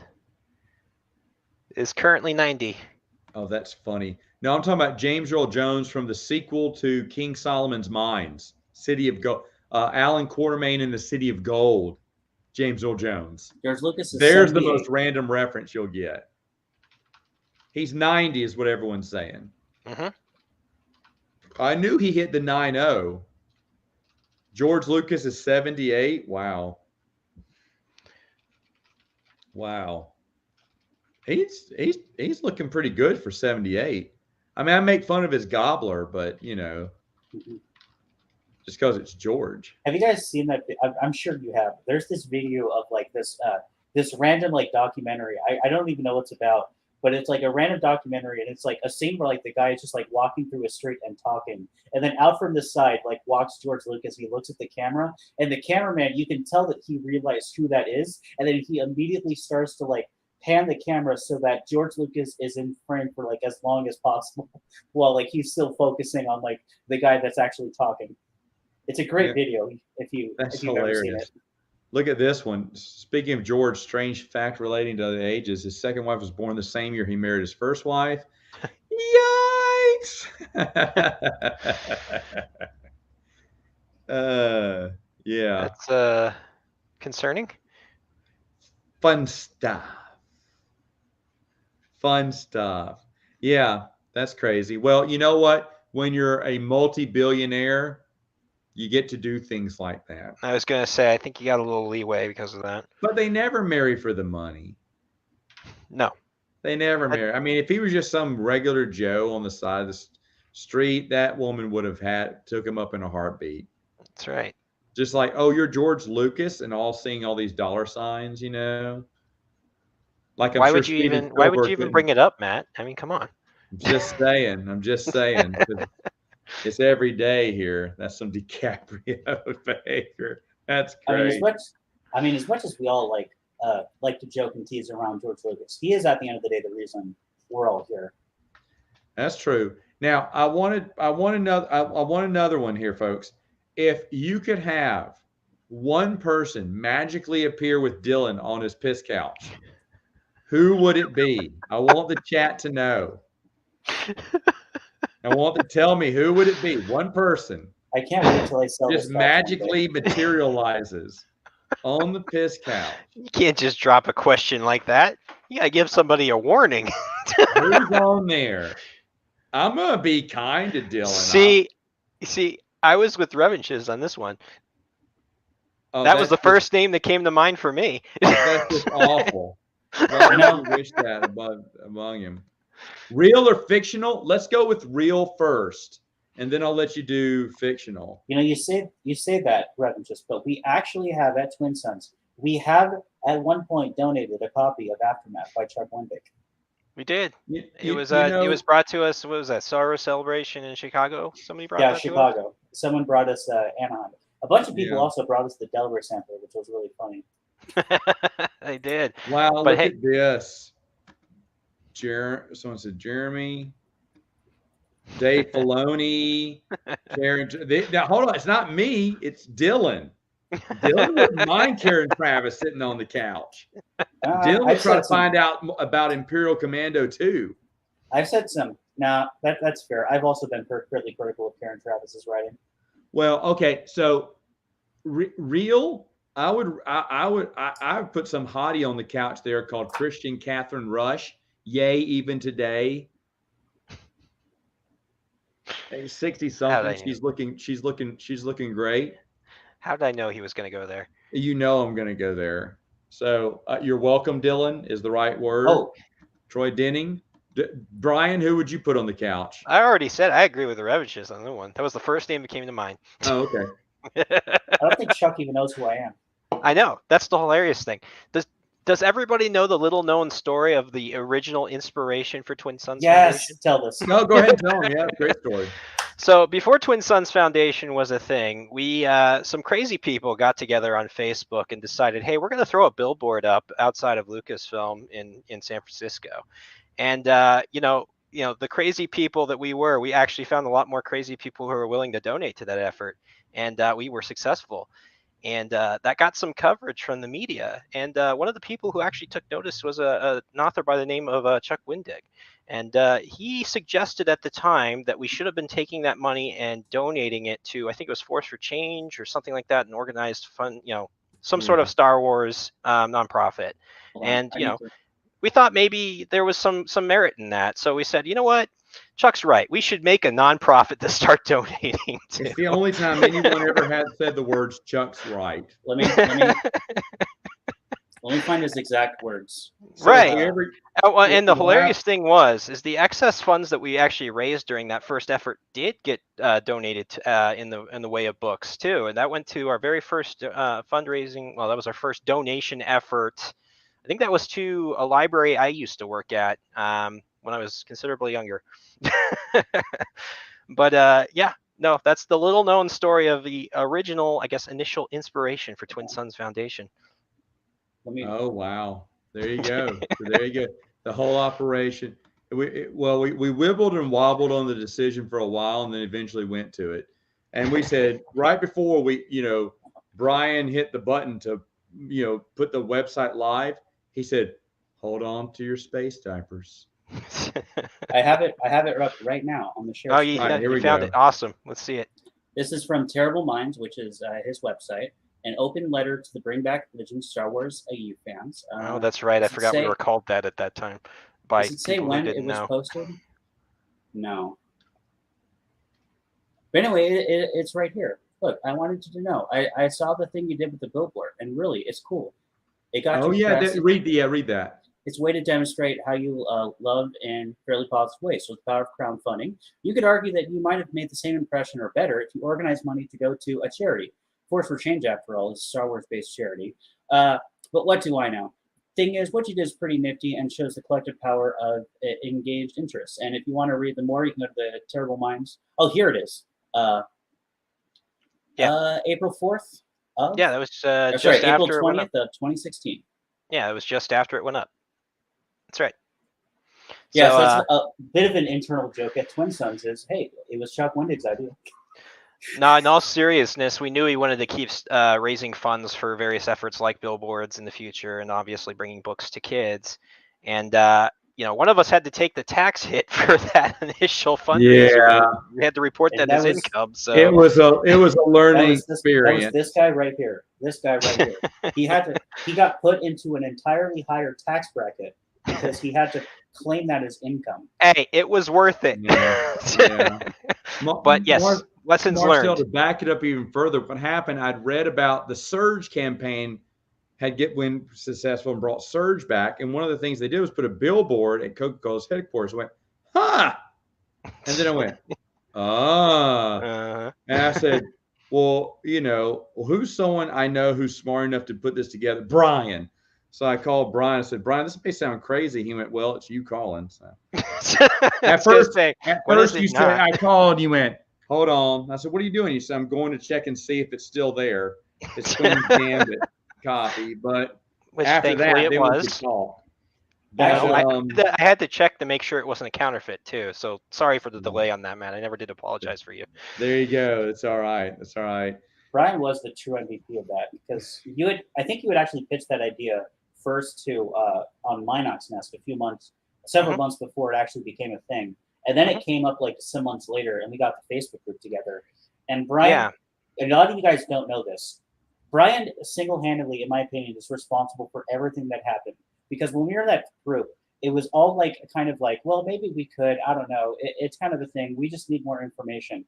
Speaker 3: is currently 90.
Speaker 2: Oh, that's funny. No, I'm talking about James Earl Jones from the sequel to King Solomon's Mines, City of Gold. Alan Quartermain in the City of Gold. James Earl Jones.
Speaker 1: George Lucas is
Speaker 2: There's
Speaker 1: 78.
Speaker 2: the most random reference you'll get. He's 90 is what everyone's saying.
Speaker 3: Mm-hmm.
Speaker 2: I knew he hit the 9-0. George Lucas is 78. Wow. He's looking pretty good for 78. I mean, I make fun of his gobbler, but just because it's George.
Speaker 1: Have you guys seen that? I'm sure you have. There's this video of like this random like documentary. I don't even know what it's about, but it's like a random documentary, and it's like a scene where like the guy is just like walking through a street and talking, and then out from the side like walks George Lucas. He looks at the camera, and the cameraman, you can tell that he realized who that is, and then he immediately starts to like pan the camera so that George Lucas is in frame for like as long as possible, while like he's still focusing on like the guy that's actually talking. It's a great video if you've ever seen it.
Speaker 2: Look at this one. Speaking of George, strange fact relating to the ages, his second wife was born the same year he married his first wife. Yikes! Yeah.
Speaker 3: That's concerning.
Speaker 2: Fun stuff. Fun stuff. Yeah, that's crazy. Well, you know what? When you're a multi-billionaire, you get to do things like that.
Speaker 3: I was going to say, I think you got a little leeway because of that.
Speaker 2: But they never marry for the money.
Speaker 3: No.
Speaker 2: They never marry. I mean, if he was just some regular Joe on the side of the street, that woman would have took him up in a heartbeat.
Speaker 3: That's right.
Speaker 2: Just like, oh, you're George Lucas, and all seeing all these dollar signs, you know. Like,
Speaker 3: why would you even bring it up, Matt? I mean, come on.
Speaker 2: I'm just saying. It's every day here. That's some DiCaprio behavior. That's great.
Speaker 1: As much as we all like to joke and tease around George Lucas, he is at the end of the day the reason we're all here.
Speaker 2: That's true. Now, I want another one here, folks. If you could have one person magically appear with Dylan on his piss couch, who would it be? I want the chat to know. I want to tell me, who would it be? One person.
Speaker 1: I can't wait until I sell
Speaker 2: just magically materializes on the piss couch.
Speaker 3: You can't just drop a question like that. You gotta give somebody a warning.
Speaker 2: Who's on there? I'm gonna be kind to Dylan.
Speaker 3: See, I was with Revenges on this one.
Speaker 2: Oh,
Speaker 3: that was the first name that came to mind for me.
Speaker 2: That's just awful. Well, I wish that among him. Real or fictional? Let's go with real first, and then I'll let you do fictional.
Speaker 1: You know, you say that, Revenges, but we actually have at Twin Sons. We have at one point donated a copy of Aftermath by Chuck Wendick.
Speaker 3: We did. It was brought to us. What was that? Sorrow Celebration in Chicago. Somebody brought that
Speaker 1: Chicago.
Speaker 3: To us?
Speaker 1: Someone brought us Anaheim. A bunch of people also brought us the Delaware sampler, which was really funny.
Speaker 3: They did.
Speaker 2: Wow, look at this. Someone said Jeremy, Dave Filoni, Karen. Now, hold on, it's not me. It's Dylan. Dylan wouldn't mind Karen Travis sitting on the couch. Dylan would try to find out about Imperial Commando too.
Speaker 1: I've said some. Now that's fair. I've also been fairly critical of Karen Travis's writing.
Speaker 2: Well, okay, so real. I would put some hottie on the couch there called Christian Catherine Rush. Yay, even today. 60 something. She's looking great.
Speaker 3: How did I know he was going to go there?
Speaker 2: You know I'm going to go there. So you're welcome, Dylan, is the right word.
Speaker 1: Oh,
Speaker 2: Troy Denning. Brian, who would you put on the couch?
Speaker 3: I already said I agree with the Revenges on that one. That was the first name that came to mind.
Speaker 2: Oh, okay.
Speaker 1: I don't think Chuck even knows who I am.
Speaker 3: I know. That's the hilarious thing. Does everybody know the little-known story of the original inspiration for Twin Sons Foundation?
Speaker 1: Yes, tell this.
Speaker 2: No, go ahead and tell them. Yeah, great story.
Speaker 3: So before Twin Sons Foundation was a thing, we some crazy people got together on Facebook and decided, hey, we're going to throw a billboard up outside of Lucasfilm in San Francisco. And the crazy people that we actually found a lot more crazy people who were willing to donate to that effort, and we were successful. And that got some coverage from the media. And one of the people who actually took notice was an author by the name of Chuck Wendick. And he suggested at the time that we should have been taking that money and donating it to, I think it was Force for Change or something like that, an organized fund, some sort of Star Wars nonprofit. And, we thought maybe there was some merit in that. So we said, you know what? Chuck's right. We should make a nonprofit to start donating to.
Speaker 2: It's the only time anyone ever had said the words "Chuck's right."
Speaker 1: Let me find his exact words.
Speaker 2: So if
Speaker 3: Right.
Speaker 2: we ever,
Speaker 3: Oh, well, and the
Speaker 2: we'll have-
Speaker 3: hilarious thing is the excess funds that we actually raised during that first effort did get donated in the way of books too, and that went to our very first fundraising. Well, that was our first donation effort. I think that was to a library I used to work at when I was considerably younger. But yeah, no, that's the little known story of the original, I guess, initial inspiration for Twin Suns Foundation.
Speaker 2: Oh, wow. There you go. So there you go. The whole operation. We wibbled and wobbled on the decision for a while and then eventually went to it. And we said right before Brian hit the button to, put the website live, he said, hold on to your space diapers.
Speaker 1: I have it up right now on the share
Speaker 3: Oh,
Speaker 1: screen.
Speaker 3: you found it. Awesome. Let's see it.
Speaker 1: This is from Terrible Minds, which is his website. An open letter to the Bring Back Legends Star Wars AU fans.
Speaker 3: Oh, that's right. I forgot we were called that at that time.
Speaker 1: Does it say when it was posted? No. But anyway, it's right here. Look, I wanted you to know. I saw the thing you did with the billboard, and really, it's cool. It got.
Speaker 2: Oh yeah, read that.
Speaker 1: It's a way to demonstrate how you love in fairly positive ways. So with the power of crowdfunding, you could argue that you might have made the same impression or better if you organized money to go to a charity. Force for Change, after all, is a Star Wars-based charity. But what do I know? Thing is, what you did is pretty nifty and shows the collective power of engaged interests. And if you want to read the more, you can go to the Terrible Minds. Oh, here it is. April 4th.
Speaker 3: Yeah, that was just
Speaker 1: April
Speaker 3: after
Speaker 1: 20th of 2016.
Speaker 3: Yeah, it was just after it went up. That's right.
Speaker 1: Yeah, so it's a bit of an internal joke at Twin Suns is, hey, it was Chuck Wendig's idea.
Speaker 3: No, in all seriousness, we knew he wanted to keep raising funds for various efforts like billboards in the future and obviously bringing books to kids. And, one of us had to take the tax hit for that initial fundraiser.
Speaker 2: Yeah.
Speaker 3: We had to report that as income. So
Speaker 2: it was a learning experience.
Speaker 1: That was this guy right here. He got put into an entirely higher tax bracket because he had to claim that as income.
Speaker 3: Hey, it was worth it.
Speaker 2: Yeah.
Speaker 3: But yes, lessons learned.
Speaker 2: To back it up even further, what happened, I'd read about the Surge campaign had been successful and brought Surge back. And one of the things they did was put a billboard at Coca-Cola's headquarters. I went, and then I went, And I said, well, who's someone I know who's smart enough to put this together? Brian. So I called Brian. I said, Brian, this may sound crazy. He went, well, it's you calling. So at first you said, I called and you went, hold on. I said, what are you doing? You said, I'm going to check and see if it's still there. It's Queen's Gambit copy. But after that,
Speaker 3: it was.
Speaker 2: We could talk.
Speaker 3: I had to check to make sure it wasn't a counterfeit too. So sorry for the delay on that, man. I never did apologize for you.
Speaker 2: There you go. It's all right. It's all right.
Speaker 1: Brian was the true MVP of that because I think you had actually pitched that idea first to on Minox Nest several months before it actually became a thing. And then it came up like some months later and we got the Facebook group together. And Brian, a lot of you guys don't know this. Brian single-handedly, in my opinion, is responsible for everything that happened. Because when we were in that group, it was all well, maybe we could, I don't know. It's kind of a thing. We just need more information.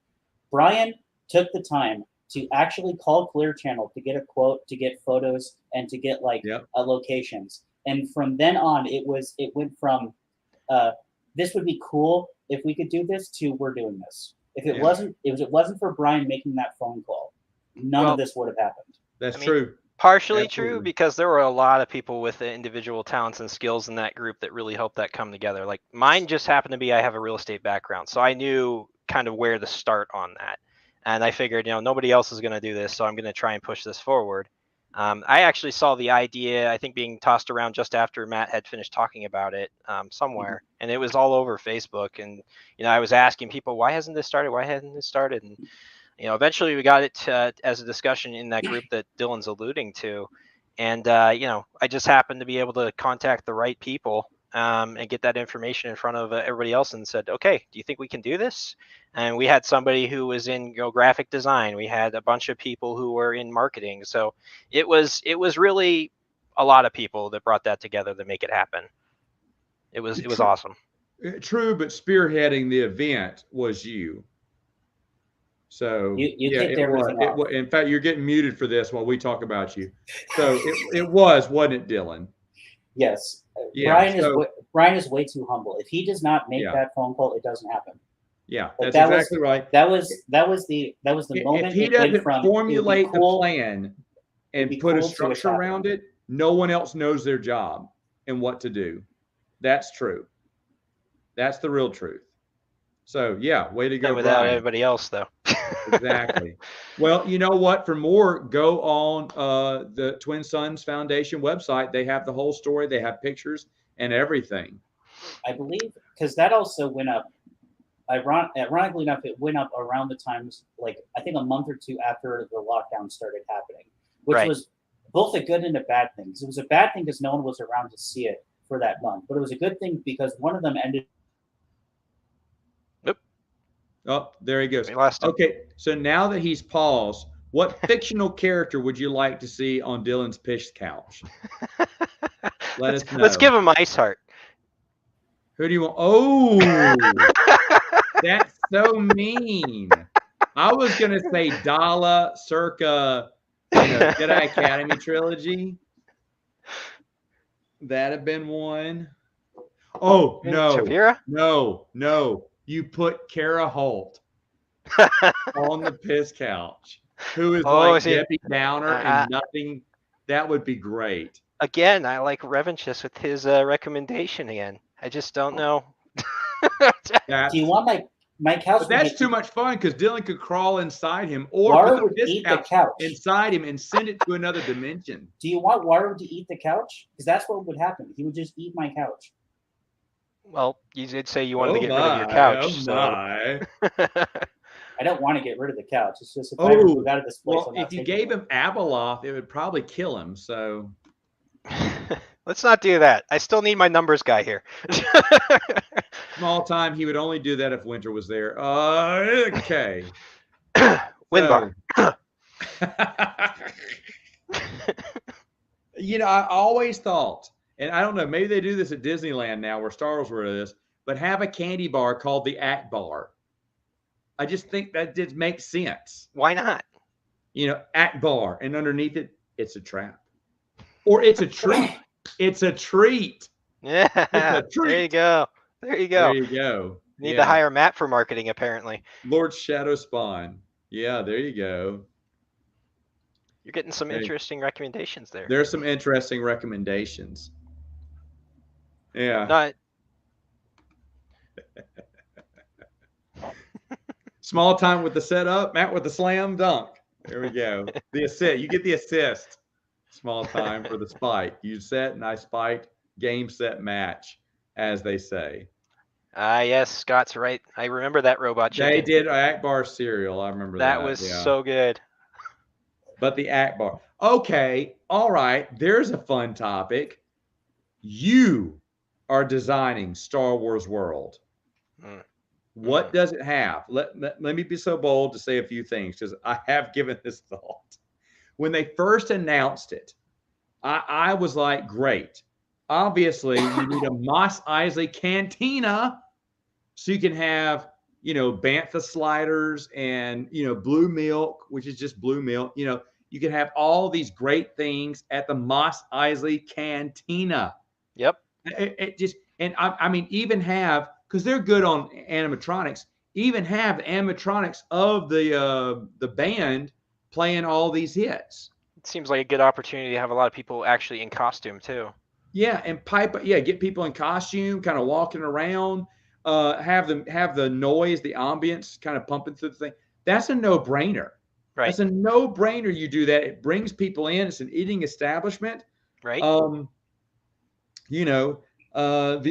Speaker 1: Brian took the time to actually call Clear Channel to get a quote, to get photos, and to get locations. And from then on, it went from this would be cool if we could do this to we're doing this. If it wasn't for Brian making that phone call, none of this would have happened.
Speaker 2: That's true.
Speaker 3: Partially true because there were a lot of people with individual talents and skills in that group that really helped that come together. Like mine just happened to be I have a real estate background, so I knew kind of where to start on that. And I figured, nobody else is going to do this, so I'm going to try and push this forward. I actually saw the idea, I think, being tossed around just after Matt had finished talking about it somewhere, and it was all over Facebook. And I was asking people, why hasn't this started? Why hasn't this started? And eventually we got it as a discussion in that group that Dylan's alluding to. And, I just happened to be able to contact the right people and get that information in front of everybody else and said, okay, do you think we can do this? And we had somebody who was in graphic design. We had a bunch of people who were in marketing. So it was really a lot of people that brought that together to make it happen. It was awesome.
Speaker 2: True, but spearheading the event was you. So
Speaker 1: you kicked everything off.
Speaker 2: In fact, you're getting muted for this while we talk about you. So it wasn't it, Dylan?
Speaker 1: Yes,
Speaker 2: Yeah. So
Speaker 1: Brian is way too humble. If he does not make
Speaker 2: yeah,
Speaker 1: that phone call, it doesn't happen.
Speaker 2: yeah,
Speaker 1: Like
Speaker 2: that's exactly right.
Speaker 1: that was the
Speaker 2: If
Speaker 1: moment
Speaker 2: he
Speaker 1: it went
Speaker 2: doesn't
Speaker 1: from
Speaker 2: formulate the plan
Speaker 1: it'd
Speaker 2: and
Speaker 1: be
Speaker 2: put a
Speaker 1: cool to it's
Speaker 2: structure around
Speaker 1: happening.
Speaker 2: it, no one else knows their job and what to do. That's true. That's the real truth. So yeah, way to go,
Speaker 3: without
Speaker 2: Brian.
Speaker 3: everybody else, though.
Speaker 2: Exactly. Well, you know what? For more, go on the Twin Sons Foundation website. They have the whole story. They have pictures and everything.
Speaker 1: I believe because that also went up. Ironically enough, it went up around the times, like I think a month or two after the lockdown started happening, which
Speaker 3: Right.
Speaker 1: was both a good and a bad thing. Because it was a bad thing because no one was around to see it for that month, but it was a good thing because one of them ended.
Speaker 2: Oh, there he goes.
Speaker 3: We lost him.
Speaker 2: Okay, so now that he's paused, what fictional character would you like to see on Dylan's pish couch? Let's
Speaker 3: give him Iceheart.
Speaker 2: Who do you want? Oh, that's so mean. I was gonna say Dala circa, Jedi Academy trilogy. That'd have been one. Oh no,
Speaker 3: Shapira?
Speaker 2: no! You put Kara Holt on the piss couch, who is like Debbie Downer and nothing. That would be great.
Speaker 3: Again, I like Revanchus with his recommendation again. I just don't know.
Speaker 1: Do you want my couch?
Speaker 2: But that's too much fun because Dylan could crawl inside him or
Speaker 1: Water
Speaker 2: put
Speaker 1: would eat the couch
Speaker 2: inside him and send it to another dimension.
Speaker 1: Do you want Water to eat the couch? Because that's what would happen. He would just eat my couch.
Speaker 3: Well, you did say you wanted to get rid of your couch. So.
Speaker 1: I don't want to get rid of the couch. It's just if I ever move out of this place.
Speaker 2: Well, if you gave him Abeloth, it would probably kill him. So
Speaker 3: let's not do that. I still need my numbers guy here.
Speaker 2: Small time. He would only do that if Winter was there. Okay.
Speaker 3: Windbar.
Speaker 2: I always thought, and I don't know, maybe they do this at Disneyland now where Star Wars were this, but have a candy bar called the Act Bar. I just think that just makes sense.
Speaker 3: Why not?
Speaker 2: Act Bar, and underneath it, it's a trap. Or it's a treat. It's a treat.
Speaker 3: Yeah.
Speaker 2: It's a treat.
Speaker 3: There you go.
Speaker 2: There you go.
Speaker 3: Need to hire Matt for marketing, apparently.
Speaker 2: Lord Shadow Spawn. Yeah, there you go.
Speaker 3: You're getting some interesting recommendations there.
Speaker 2: There's some interesting recommendations. Yeah.
Speaker 3: Not.
Speaker 2: Small time with the setup, Matt with the slam dunk. There we go. The assist. You get the assist. Small time for the spike. You set and I spiked. Game, set, match, as they say.
Speaker 3: Yes, Scott's right. I remember that robot chicken.
Speaker 2: They did Akbar cereal. I remember that.
Speaker 3: That was so good.
Speaker 2: But the Akbar. Okay. All right. There's a fun topic. You are designing Star Wars World. What does it have? Let me be so bold to say a few things because I have given this thought. When they first announced it, I was like, great. Obviously, you need a Mos Eisley cantina so you can have, bantha sliders and, blue milk, which is just blue milk. You can have all these great things at the Mos Eisley cantina.
Speaker 3: Yep.
Speaker 2: Even have, because they're good on animatronics, even have the animatronics of the band playing all these hits.
Speaker 3: It seems like a good opportunity to have a lot of people actually in costume too.
Speaker 2: Yeah, and get people in costume, kind of walking around, have the noise, the ambience kind of pumping through the thing. That's a no-brainer.
Speaker 3: Right.
Speaker 2: That's a no-brainer. You do that. It brings people in. It's an eating establishment.
Speaker 3: Right.
Speaker 2: The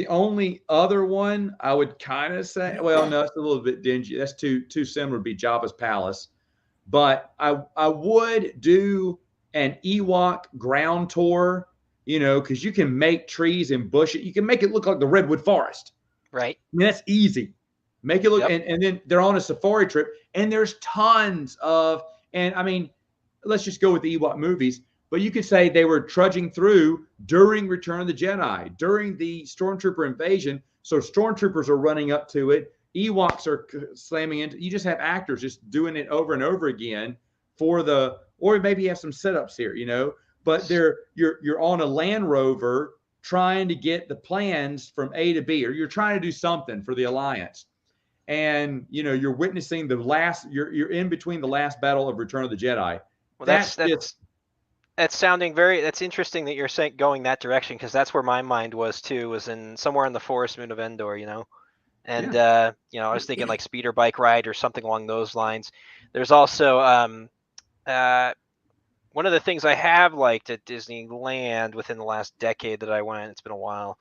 Speaker 2: only other one I would kind of say, well, no, it's a little bit dingy. That's too similar to be Jabba's palace. But I would do an Ewok ground tour, because you can make trees and bushes. You can make it look like the Redwood Forest.
Speaker 3: Right.
Speaker 2: That's easy. Make it look, and then they're on a safari trip, and there's tons of, let's just go with the Ewok movies. But you could say they were trudging through during Return of the Jedi, during the Stormtrooper invasion. So Stormtroopers are running up to it. Ewoks are slamming into. You just have actors just doing it over and over again or maybe you have some setups here, But you're on a Land Rover trying to get the plans from A to B, or you're trying to do something for the Alliance. And, you know, you're witnessing you're in between the last battle of Return of the Jedi.
Speaker 3: Well, that's interesting that you're saying going that direction, because that's where my mind was too, was in somewhere in the forest moon of Endor, you know. And you know, I was thinking like speeder bike ride or something along those lines. There's also one of the things I have liked at Disneyland within the last decade that I went, it's been a while,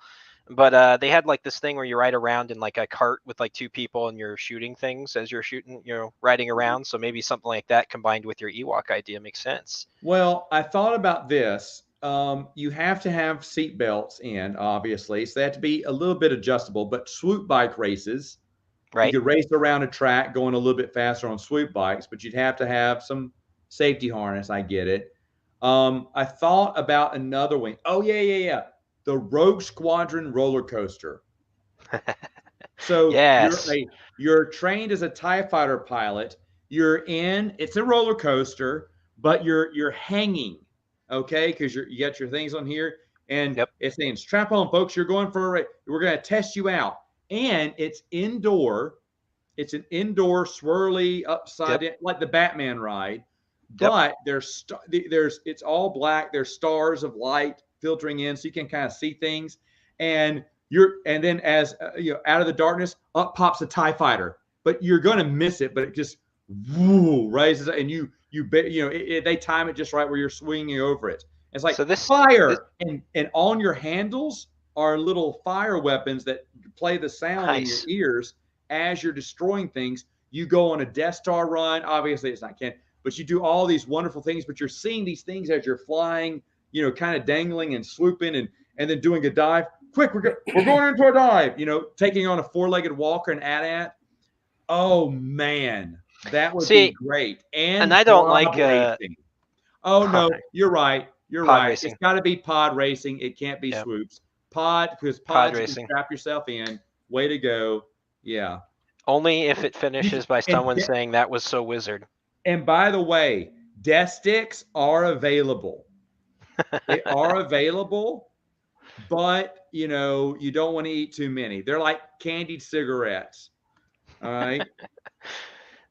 Speaker 3: but they had like this thing where you ride around in like a cart with like two people and you're shooting things as you're shooting, you know, riding around. So maybe something like that combined with your Ewok idea makes sense.
Speaker 2: Well, I thought about this. You have to have seat belts in, obviously, so they have to be a little bit adjustable. But swoop bike races,
Speaker 3: Right.
Speaker 2: you could race around a track going a little bit faster on swoop bikes, but you'd have to have some safety harness. I get it. I thought about another one. Oh, yeah. The Rogue Squadron roller coaster. So
Speaker 3: Yes.
Speaker 2: you're trained as a TIE fighter pilot. It's a roller coaster, but you're hanging, okay? Because you got your things on here, and it's saying, strap on, folks, you're going for a race. We're going to test you out. And it's indoor. It's an indoor swirly upside down, like the Batman ride. But it's all black. There's stars of light filtering in, so you can kind of see things. And then as you know, out of the darkness, up pops a TIE fighter. But you're going to miss it. But it just raises, and they time it just right where you're swinging over it. It's like fire, and on your handles are little fire weapons that play the sound in your ears as you're destroying things. You go on a Death Star run. Obviously, it's not canon, but you do all these wonderful things. But you're seeing these things as you're flying, you know, kind of dangling and swooping, and then doing a dive. Quick, we're going into a dive. You know, taking on a four-legged walker and AT-AT. Oh man, that would be great. And
Speaker 3: I don't like
Speaker 2: racing. Oh no, you're right. You're right.
Speaker 3: Racing.
Speaker 2: It's got to be pod racing. It can't be swoops. Because pod racing. You can strap yourself in. Way to go. Yeah.
Speaker 3: Only if it finishes by someone saying that was so wizard.
Speaker 2: And by the way, death sticks are available. They are available, but you know, you don't want to eat too many. They're like candied cigarettes. All right.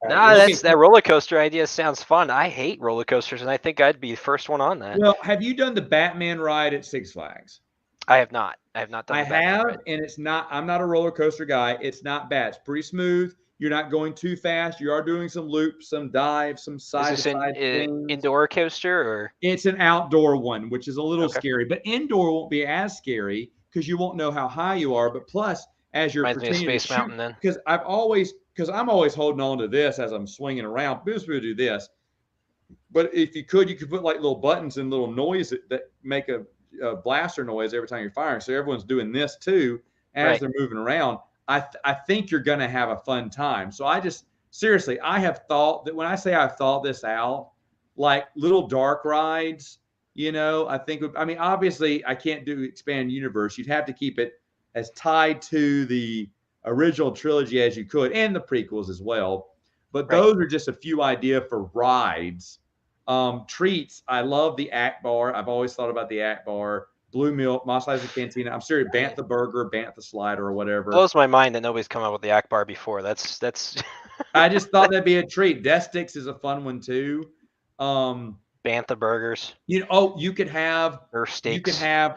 Speaker 3: That roller coaster idea sounds fun. I hate roller coasters, and I think I'd be the first one on that.
Speaker 2: Well, have you done the Batman ride at Six Flags?
Speaker 3: I have not. I have not done.
Speaker 2: I have, and it's not. I'm not a roller coaster guy. It's not bad. It's pretty smooth. You're not going too fast. You are doing some loops, some dives, some side-to-side things.
Speaker 3: Indoor coaster, or
Speaker 2: it's an outdoor one, which is a little scary. But indoor won't be as scary because you won't know how high you are. But plus, as you're pretending to shoot, Mountain, then because I'm always holding on to this as I'm swinging around. Boost will do this. But if you could put like little buttons and little noise that make a blaster noise every time you're firing. So everyone's doing this too as they're moving around. I think you're going to have a fun time. So I have thought that when I say I've thought this out, like little dark rides, you know, obviously I can't do expand universe. You'd have to keep it as tied to the original trilogy as you could, and the prequels as well. But those are just a few ideas for rides. Treats, I love the Akbar. I've always thought about the Akbar. Blue milk, Mos Eisley Cantina. I'm serious. Bantha burger, Bantha slider, or whatever.
Speaker 3: Blows my mind that nobody's come up with the Akbar before. That's.
Speaker 2: I just thought that'd be a treat. Death Sticks is a fun one too.
Speaker 3: Bantha burgers.
Speaker 2: You could have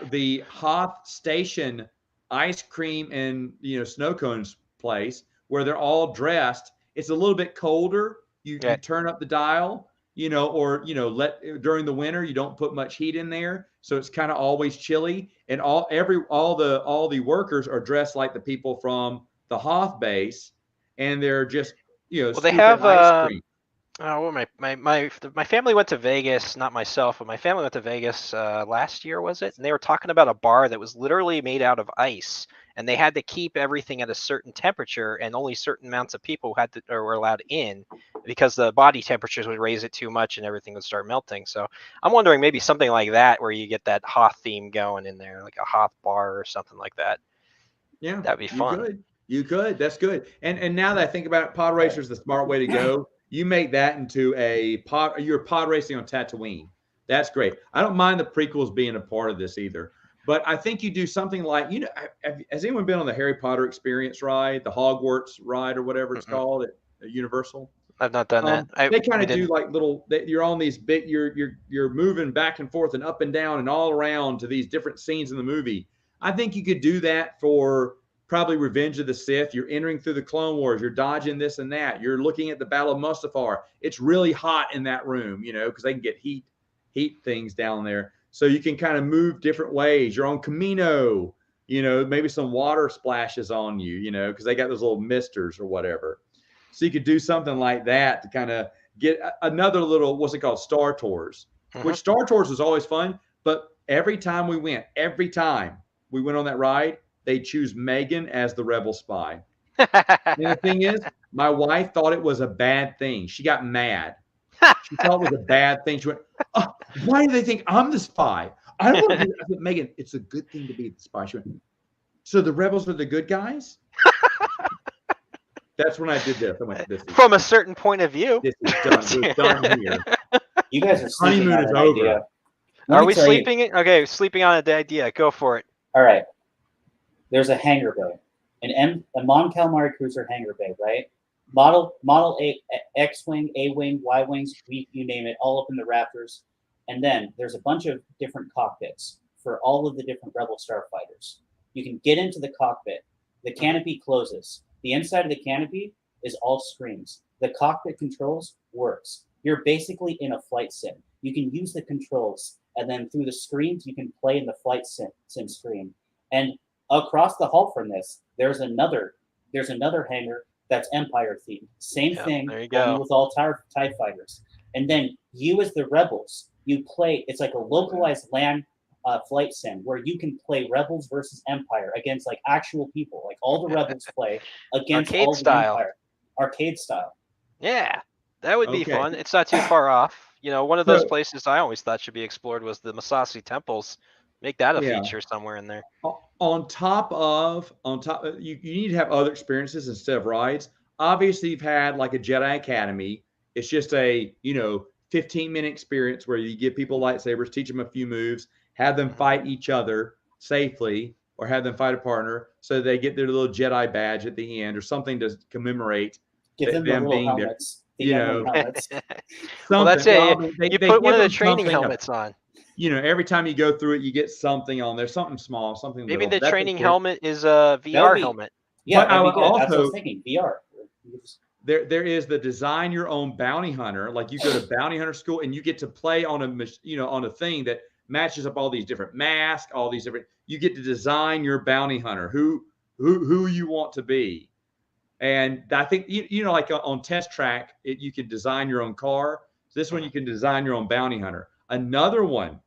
Speaker 2: the Hoth Station ice cream and snow cones place where they're all dressed. It's a little bit colder. You turn up the dial. During the winter, you don't put much heat in there, so it's kind of always chilly. And all the workers are dressed like the people from the Hoth base, and they're just
Speaker 3: they have ice cream. My family went to Vegas, not myself, but my family went to Vegas last year, was it? And they were talking about a bar that was literally made out of ice, and they had to keep everything at a certain temperature, and only certain amounts of people were allowed in, because the body temperatures would raise it too much and everything would start melting. So I'm wondering maybe something like that where you get that Hoth theme going in there, like a Hoth bar or something like that.
Speaker 2: Yeah,
Speaker 3: that'd be fun.
Speaker 2: You could. That's good. And now that I think about it, pod racer is the smart way to go. You make that into you're pod racing on Tatooine. That's great. I don't mind the prequels being a part of this either. But I think you do something like, has anyone been on the Harry Potter experience ride, the Hogwarts ride or whatever it's called at Universal?
Speaker 3: I've not done that.
Speaker 2: They kind of do like you're on these big, you're moving back and forth and up and down and all around to these different scenes in the movie. I think you could do that for probably Revenge of the Sith. You're entering through the Clone Wars. You're dodging this and that. You're looking at the Battle of Mustafar. It's really hot in that room, because they can get heat things down there. So you can kind of move different ways. You're on Camino, maybe some water splashes on you, because they got those little misters or whatever. So you could do something like that to kind of get another little, what's it called? Star Tours, which Star Tours was always fun. But every time we went on that ride, they choose Megan as the rebel spy. And the thing is, my wife thought it was a bad thing. She got mad. She thought it was a bad thing. She went, oh, why do they think I'm the spy? I don't want to do that. I said, Megan, it's a good thing to be the spy. She went, so the rebels are the good guys? That's when I did this. I went, this is
Speaker 3: from a certain point of view.
Speaker 2: This is done. We're done here.
Speaker 1: You guys are sleeping on an idea.
Speaker 3: Are we sleeping? Okay, sleeping on an idea. Go for it.
Speaker 1: All right. There's a hangar bay, a Mon Calamari cruiser hangar bay, right? Model A, X-wing, A-wing, Y-wings, you name it, all up in the rafters. And then there's a bunch of different cockpits for all of the different Rebel starfighters. You can get into the cockpit. The canopy closes. The inside of the canopy is all screens. The cockpit controls works. You're basically in a flight sim. You can use the controls, and then through the screens, you can play in the flight sim screen. And across the hall from this, there's another hangar that's Empire themed. Same thing with all TIE fighters. And then you as the rebels, you play, it's like a localized land flight sim where you can play Rebels versus Empire against like actual people. Like all the Rebels play against all the Empire. Arcade style.
Speaker 3: Yeah, that would be fun. It's not too far off. One of those places I always thought should be explored was the Massassi temples. Make that a feature somewhere in there.
Speaker 2: On top of, you need to have other experiences instead of rides. Obviously, you've had like a Jedi Academy. It's just a 15-minute experience where you give people lightsabers, teach them a few moves, have them fight each other safely, or have them fight a partner, so they get their little Jedi badge at the end or something to commemorate.
Speaker 1: Give them the little helmets. Helmets.
Speaker 3: Well, that's it. You put one of the training helmets on.
Speaker 2: Every time you go through it, you get something on there, something small, something
Speaker 3: maybe
Speaker 2: little.
Speaker 3: The training helmet is a VR helmet.
Speaker 1: Yeah, that's what I was thinking. VR.
Speaker 2: There is the design your own bounty hunter. Like you go to bounty hunter school and you get to play on on a thing that matches up all these different masks, all these different. You get to design your bounty hunter, who you want to be. And I think like on Test Track, you can design your own car. So this one you can design your own bounty hunter. Another one.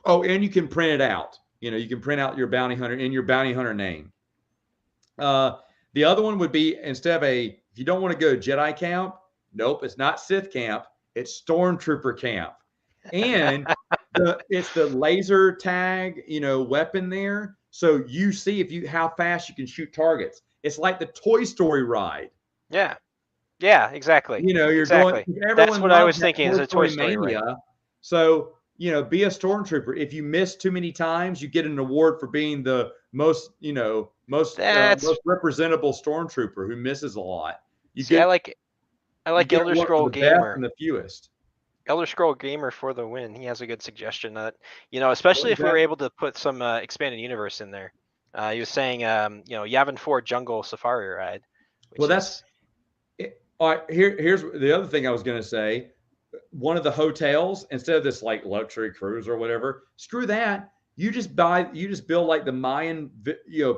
Speaker 2: Oh, and you can print it out. You can print out your bounty hunter in your bounty hunter name. The other one would be instead of if you don't want to go Jedi camp, nope, it's not Sith camp, it's Stormtrooper camp. And it's the laser tag, weapon there. So you see how fast you can shoot targets. It's like the Toy Story ride.
Speaker 3: Yeah. Yeah, exactly.
Speaker 2: You're
Speaker 3: going. That's what I was thinking is a Toy Story
Speaker 2: ride. So, be a Stormtrooper. If you miss too many times, you get an award for being the most representable Stormtrooper who misses a lot. I like Elder Scroll Gamer. And the fewest.
Speaker 3: Elder Scroll Gamer for the win. He has a good suggestion that, especially if we were able to put some expanded universe in there. He was saying, Yavin 4 Jungle Safari Ride.
Speaker 2: Well, that's it. All right. Here's the other thing I was going to say. One of the hotels, instead of this like luxury cruise or whatever, screw that. You just build like the Mayan,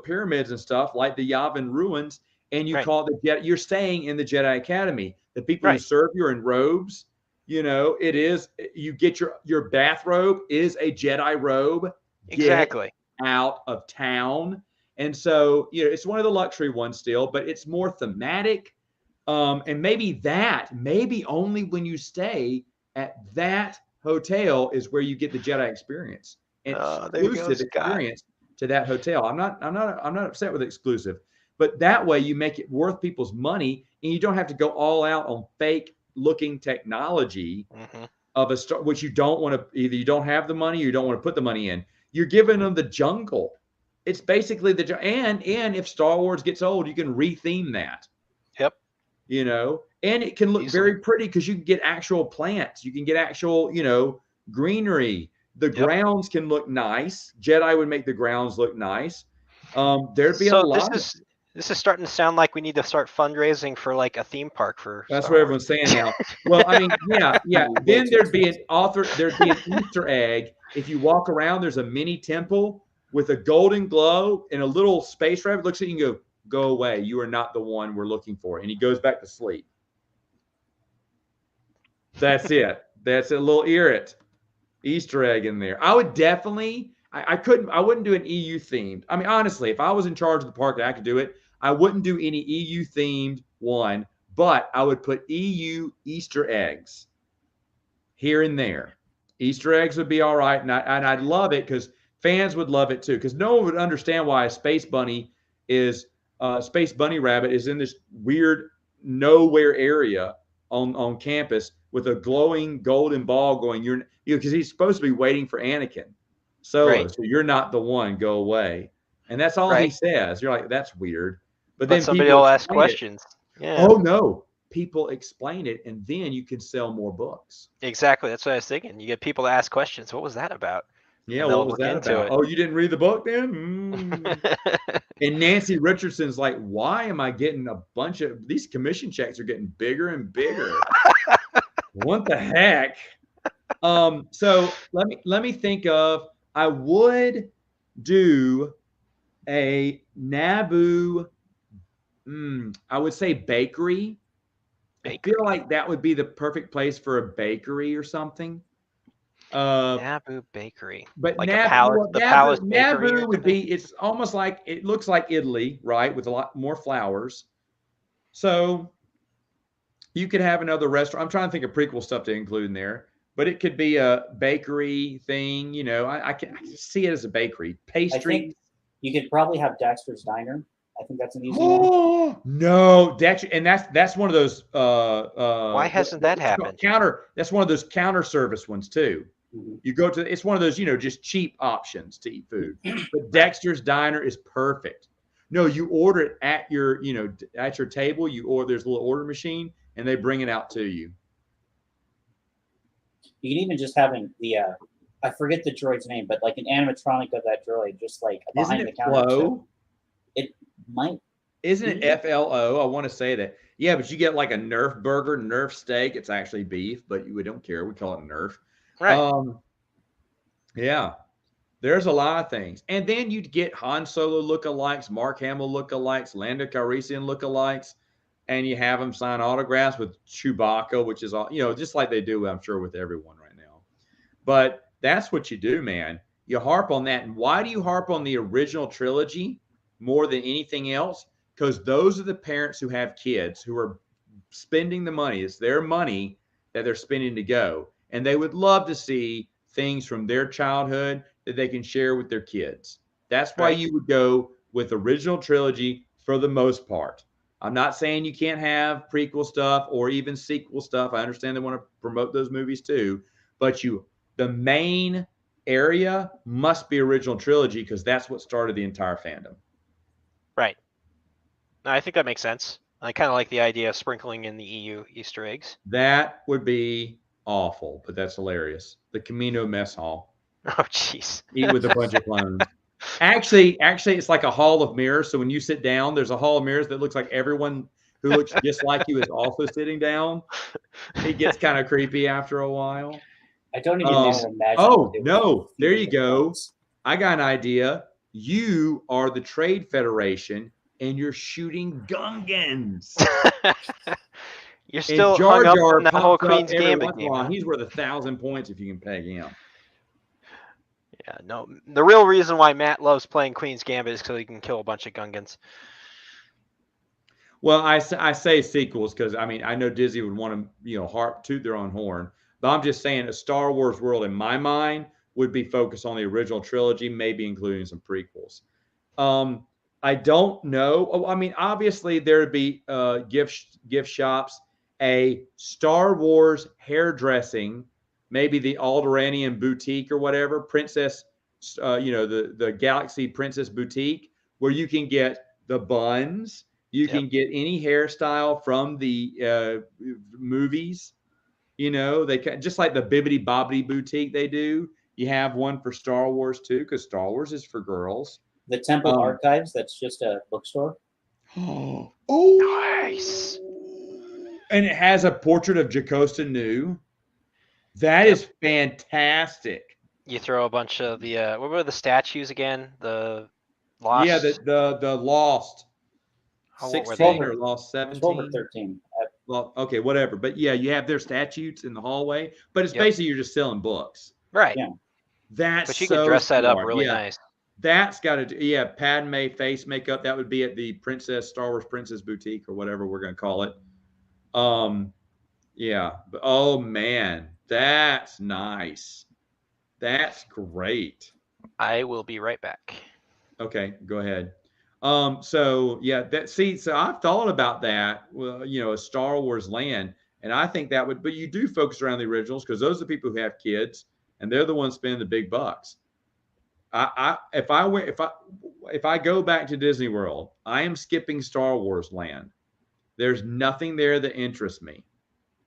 Speaker 2: pyramids and stuff, like the Yavin ruins, and you call it you're staying in the Jedi Academy. The people who serve you are in robes. It is, you get your bathrobe is a Jedi robe.
Speaker 3: Exactly.
Speaker 2: Get out of town. And so, it's one of the luxury ones still, but it's more thematic. And maybe only when you stay at that hotel is where you get the Jedi experience. Exclusive experience to that hotel. I'm not upset with exclusive, but that way you make it worth people's money, and you don't have to go all out on fake looking technology of a star, which you don't want to. Either you don't have the money, or you don't want to put the money in. You're giving them the jungle. It's basically and if Star Wars gets old, you can retheme that.
Speaker 3: Yep.
Speaker 2: You know, and it can look
Speaker 3: Easily.
Speaker 2: very pretty because you can get actual plants. You can get actual, you know, greenery. The grounds can look nice. Jedi would make the grounds look nice. There'd be a lot.
Speaker 3: This is starting to sound like we need to start fundraising for like a theme park for.
Speaker 2: That's
Speaker 3: Star
Speaker 2: what
Speaker 3: Wars.
Speaker 2: everyone's saying now. Well, I mean, yeah. Then there'd be an Easter egg. If you walk around, there's a mini temple with a golden glow and a little space rabbit looks at you and go away. You are not the one we're looking for. And he goes back to sleep. That's it. That's a little Easter egg in there. I would definitely, I wouldn't do an EU themed. I mean, honestly, if I was in charge of the park and I could do it, I wouldn't do any EU themed one, but I would put EU Easter eggs here and there. Easter eggs would be all right. And I'd love it because fans would love it too. Because no one would understand why a Space Bunny Rabbit is in this weird nowhere area on campus with a glowing golden ball going, because he's supposed to be waiting for Anakin Solo.
Speaker 3: Right.
Speaker 2: So you're not the one, go away. And that's all he says. You're like, that's weird. But then
Speaker 3: somebody will ask questions. Yeah.
Speaker 2: Oh no. People explain it, and then you can sell more books.
Speaker 3: Exactly. That's what I was thinking. You get people to ask questions. What was that about?
Speaker 2: Yeah, what was that about? Oh, you didn't read the book then? And Nancy Richardson's like, why am I getting a bunch of these commission checks are getting bigger and bigger? What the heck? So let me think of, I would do a Naboo, I would say bakery. I feel like that would be the perfect place for a bakery or something.
Speaker 3: Naboo bakery,
Speaker 2: but
Speaker 3: like
Speaker 2: Naboo,
Speaker 3: the palace
Speaker 2: Naboo would be. It's almost like it looks like Italy, right, with a lot more flowers. So you could have another restaurant. I'm trying to think of prequel stuff to include in there, but it could be a bakery thing. You know, I can see it as a bakery. Pastry.
Speaker 1: I think you could probably have Dexter's Diner. I think that's an easy one.
Speaker 2: No, Dexter, and that's one of those.
Speaker 3: Why hasn't that happened?
Speaker 2: That's one of those counter service ones too.
Speaker 1: Mm-hmm.
Speaker 2: You go to, it's one of those, just cheap options to eat food. But Dexter's Diner is perfect. No, you order it at your, at your table. There's a little order machine, and they bring it out to you.
Speaker 1: You can even just have I forget the droid's name, but like an animatronic of that droid, just like behind the counter.
Speaker 2: Flo?
Speaker 1: It might.
Speaker 2: Isn't it FLO? I want to say that. Yeah, but you get like a Nerf burger, Nerf steak. It's actually beef, but we don't care. We call it Nerf.
Speaker 3: Right.
Speaker 2: Yeah. There's a lot of things. And then you'd get Han Solo lookalikes, Mark Hamill lookalikes, Lando Calrissian lookalikes, and you have them sign autographs with Chewbacca, which is all, just like they do, I'm sure, with everyone right now. But that's what you do, man. You harp on that. And why do you harp on the original trilogy more than anything else? Because those are the parents who have kids who are spending the money. It's their money that they're spending to go. And they would love to see things from their childhood that they can share with their kids. That's why you would go with original trilogy for the most part. I'm not saying you can't have prequel stuff or even sequel stuff. I understand they want to promote those movies too. But the main area must be original trilogy because that's what started the entire fandom.
Speaker 3: Right. No, I think that makes sense. I kind of like the idea of sprinkling in the EU Easter eggs.
Speaker 2: That would be awful, but that's hilarious. The Camino Mess Hall.
Speaker 3: Oh, jeez.
Speaker 2: Eat with a bunch of clones. Actually, it's like a hall of mirrors. So when you sit down, there's a hall of mirrors that looks like everyone who looks just like you is also sitting down. It gets kind of creepy after a while.
Speaker 1: I don't even imagine.
Speaker 2: Oh, no. There you go. I got an idea. You are the Trade Federation, and you're shooting Gungans.
Speaker 3: You're still hung up on that whole Queen's Gambit game.
Speaker 2: He's worth 1,000 points if you can peg him.
Speaker 3: Yeah, no. The real reason why Matt loves playing Queen's Gambit is because he can kill a bunch of Gungans.
Speaker 2: Well, I say sequels because, I know Disney would want to, harp to their own horn. But I'm just saying a Star Wars world, in my mind, would be focused on the original trilogy, maybe including some prequels. I don't know. Obviously, there would be gift shops, a Star Wars hairdressing, maybe the Alderanian boutique or whatever, Princess the Galaxy Princess Boutique, where you can get the buns, you can get any hairstyle from the movies. They just like the Bibbidi Bobbidi Boutique they do. You have one for Star Wars too, because Star Wars is for girls.
Speaker 1: The Temple Archives, that's just a bookstore.
Speaker 2: Oh,
Speaker 3: nice.
Speaker 2: And it has a portrait of Jocasta Nu. That is fantastic.
Speaker 3: You throw a bunch of the what were the statues again? The Lost.
Speaker 2: Yeah, the Lost. 16 or Lost 17.
Speaker 1: 12 or 13.
Speaker 2: Well, okay, whatever. But yeah, you have their statutes in the hallway, but it's basically you're just selling books.
Speaker 3: Right.
Speaker 1: Yeah.
Speaker 3: But you can dress that up really nice.
Speaker 2: That's got to do. Padme face makeup. That would be at the Star Wars Princess Boutique or whatever we're going to call it. But oh man, that's nice. That's great.
Speaker 3: I will be right back.
Speaker 2: Okay, go ahead. So I've thought about that. Well, a Star Wars land, and I think that would. But you do focus around the originals because those are the people who have kids, and they're the ones spending the big bucks. If I go back to Disney World, I am skipping Star Wars land. There's nothing there that interests me.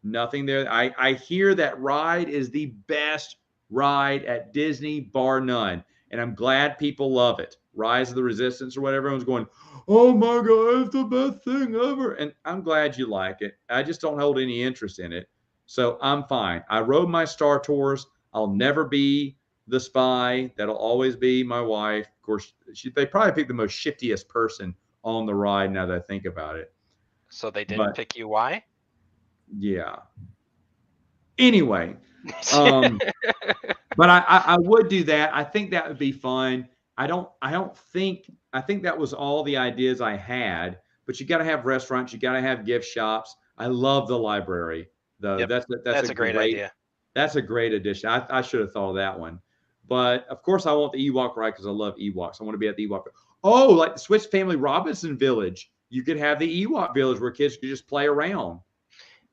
Speaker 2: Nothing there. I hear that ride is the best ride at Disney, bar none. And I'm glad people love it. Rise of the Resistance or whatever. Everyone's going, oh my God, it's the best thing ever. And I'm glad you like it. I just don't hold any interest in it. So I'm fine. I rode my Star Tours. I'll never be the spy. That'll always be my wife. Of course, they probably picked the most shiftiest person on the ride now that I think about it.
Speaker 3: So they didn't pick you. Why?
Speaker 2: Yeah. Anyway, but I would do that. I think that would be fun. I think that was all the ideas I had, but you got to have restaurants. You got to have gift shops. I love the library though.
Speaker 3: Yep.
Speaker 2: That's
Speaker 3: a great idea.
Speaker 2: That's a great addition. I should have thought of that one. But of course I want the Ewok ride because I love Ewoks. I want to be at the Ewok. Oh, like the Swiss Family Robinson Village. You could have the Ewok Village where kids could just play around.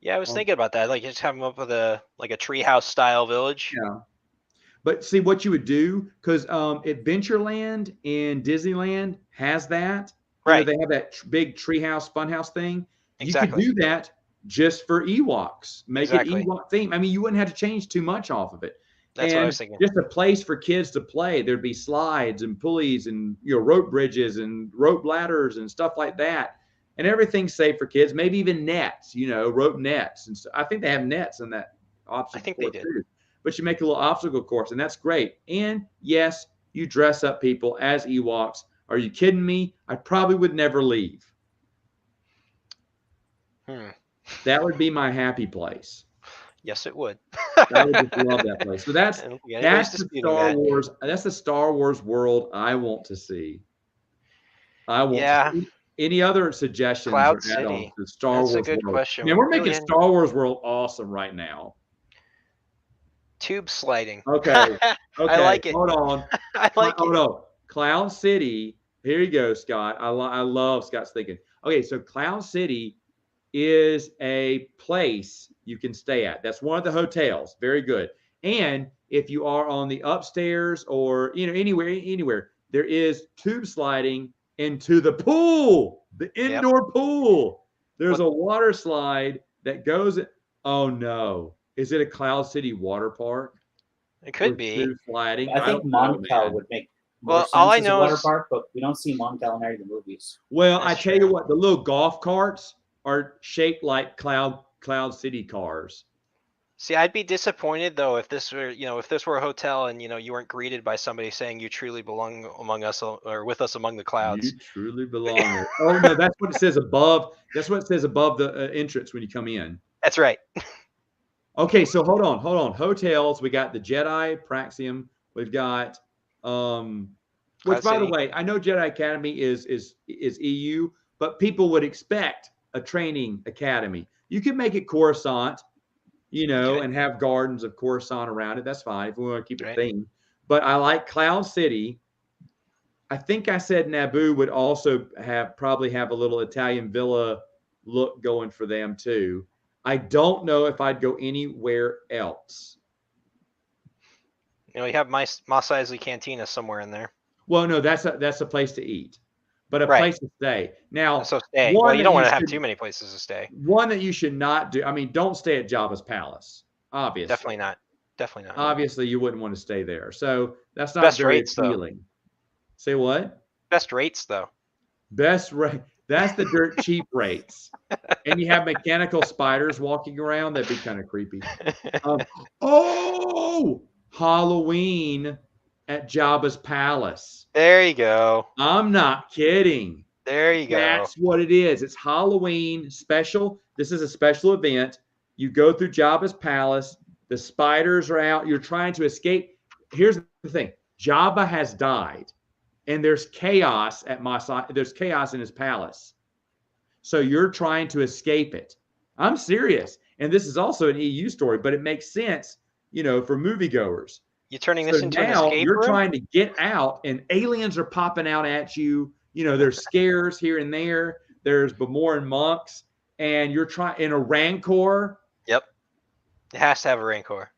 Speaker 3: Yeah, I was thinking about that. Like, just have them up with a treehouse style village.
Speaker 2: Yeah. But see what you would do, because Adventureland in Disneyland has that.
Speaker 3: Right.
Speaker 2: They have that big treehouse funhouse thing.
Speaker 3: Exactly.
Speaker 2: You could do that just for Ewoks. Make it Ewok theme. I mean, you wouldn't have to change too much off of it.
Speaker 3: That's what I was thinking.
Speaker 2: Just a place for kids to play. There'd be slides and pulleys and rope bridges and rope ladders and stuff like that. And everything's safe for kids. Maybe even nets, rope nets. And so I think they have nets in that obstacle.
Speaker 3: I think they did.
Speaker 2: Too. But you make a little obstacle course, and that's great. And yes, you dress up people as Ewoks. Are you kidding me? I probably would never leave. That would be my happy place.
Speaker 3: Yes, it would.
Speaker 2: I would just love that place. So that's the Star Wars. That's the Star Wars world I want to see. I want to see. Any other suggestions?
Speaker 3: Cloud City.
Speaker 2: To Star Wars
Speaker 3: That's a good
Speaker 2: world?
Speaker 3: question.
Speaker 2: Man, we're making Star Wars world awesome right now.
Speaker 3: Tube sliding.
Speaker 2: Okay.
Speaker 3: I like it.
Speaker 2: Hold on.
Speaker 3: I like it.
Speaker 2: Hold on. Cloud City. Here you go, Scott. I love Scott's thinking. Okay, so Cloud City is a place you can stay at. That's one of the hotels. Very good. And if you are on the upstairs or anywhere, there is tube sliding into the pool, the indoor pool. There's a water slide that goes. Oh no. Is it a Cloud City water park?
Speaker 3: It could be.
Speaker 2: Sliding?
Speaker 1: I think Moncal would make more sense
Speaker 3: all I
Speaker 1: as
Speaker 3: know
Speaker 1: a water
Speaker 3: is
Speaker 1: park, but we don't see Moncal in any of the movies.
Speaker 2: Well, I tell you what, the little golf carts are shaped like Cloud City cars.
Speaker 3: See, I'd be disappointed though if this were, if this were a hotel and you weren't greeted by somebody saying you truly belong among us or with us among the clouds.
Speaker 2: You truly belong here. Oh no, that's what it says above. That's what it says above the entrance when you come in.
Speaker 3: That's right.
Speaker 2: Okay, so hold on. Hotels. We got the Jedi Praxium. We've got which, by the way, I know Jedi Academy is EU, but people would expect a training academy. You could make it Coruscant, and have gardens of Coruscant around it. That's fine if we want to keep it themed. But I like Cloud City. I think I said Naboo would also probably have a little Italian villa look going for them too. I don't know if I'd go anywhere else.
Speaker 3: You know, you have Mos Eisley Cantina somewhere in there.
Speaker 2: Well, no, that's a place to eat, but a
Speaker 3: Right.
Speaker 2: place to stay. Now,
Speaker 3: So stay.
Speaker 2: one
Speaker 3: Well, you
Speaker 2: that
Speaker 3: don't want to have
Speaker 2: should-
Speaker 3: too many places to stay.
Speaker 2: One that you should not do. I mean, don't stay at Jabba's palace. Obviously,
Speaker 3: Definitely not. Definitely not.
Speaker 2: Obviously, you wouldn't want to stay there. So that's not
Speaker 3: Best
Speaker 2: very
Speaker 3: rates, though.
Speaker 2: appealing. Say what?
Speaker 3: Best rates, though.
Speaker 2: Best rate. That's the dirt cheap rates. And you have mechanical spiders walking around. That'd be kind of creepy. Halloween at Jabba's palace.
Speaker 3: There you go.
Speaker 2: I'm not kidding.
Speaker 3: There you go.
Speaker 2: That's what it is. It's Halloween special. This is a special event. You go through Jabba's palace. The spiders are out. You're trying to escape. Here's the thing. Jabba has died, and there's chaos at there's chaos in his palace. So you're trying to escape it. I'm serious. And this is also an EU story, but it makes sense, you know, for moviegoers.
Speaker 3: You turning this into an
Speaker 2: now
Speaker 3: escape
Speaker 2: you're
Speaker 3: room?
Speaker 2: trying to get out, and aliens are popping out at you. You know, there's scares here and there. There's Bamoran monks, and you're trying in a Rancor.
Speaker 3: Yep. It has to have a Rancor.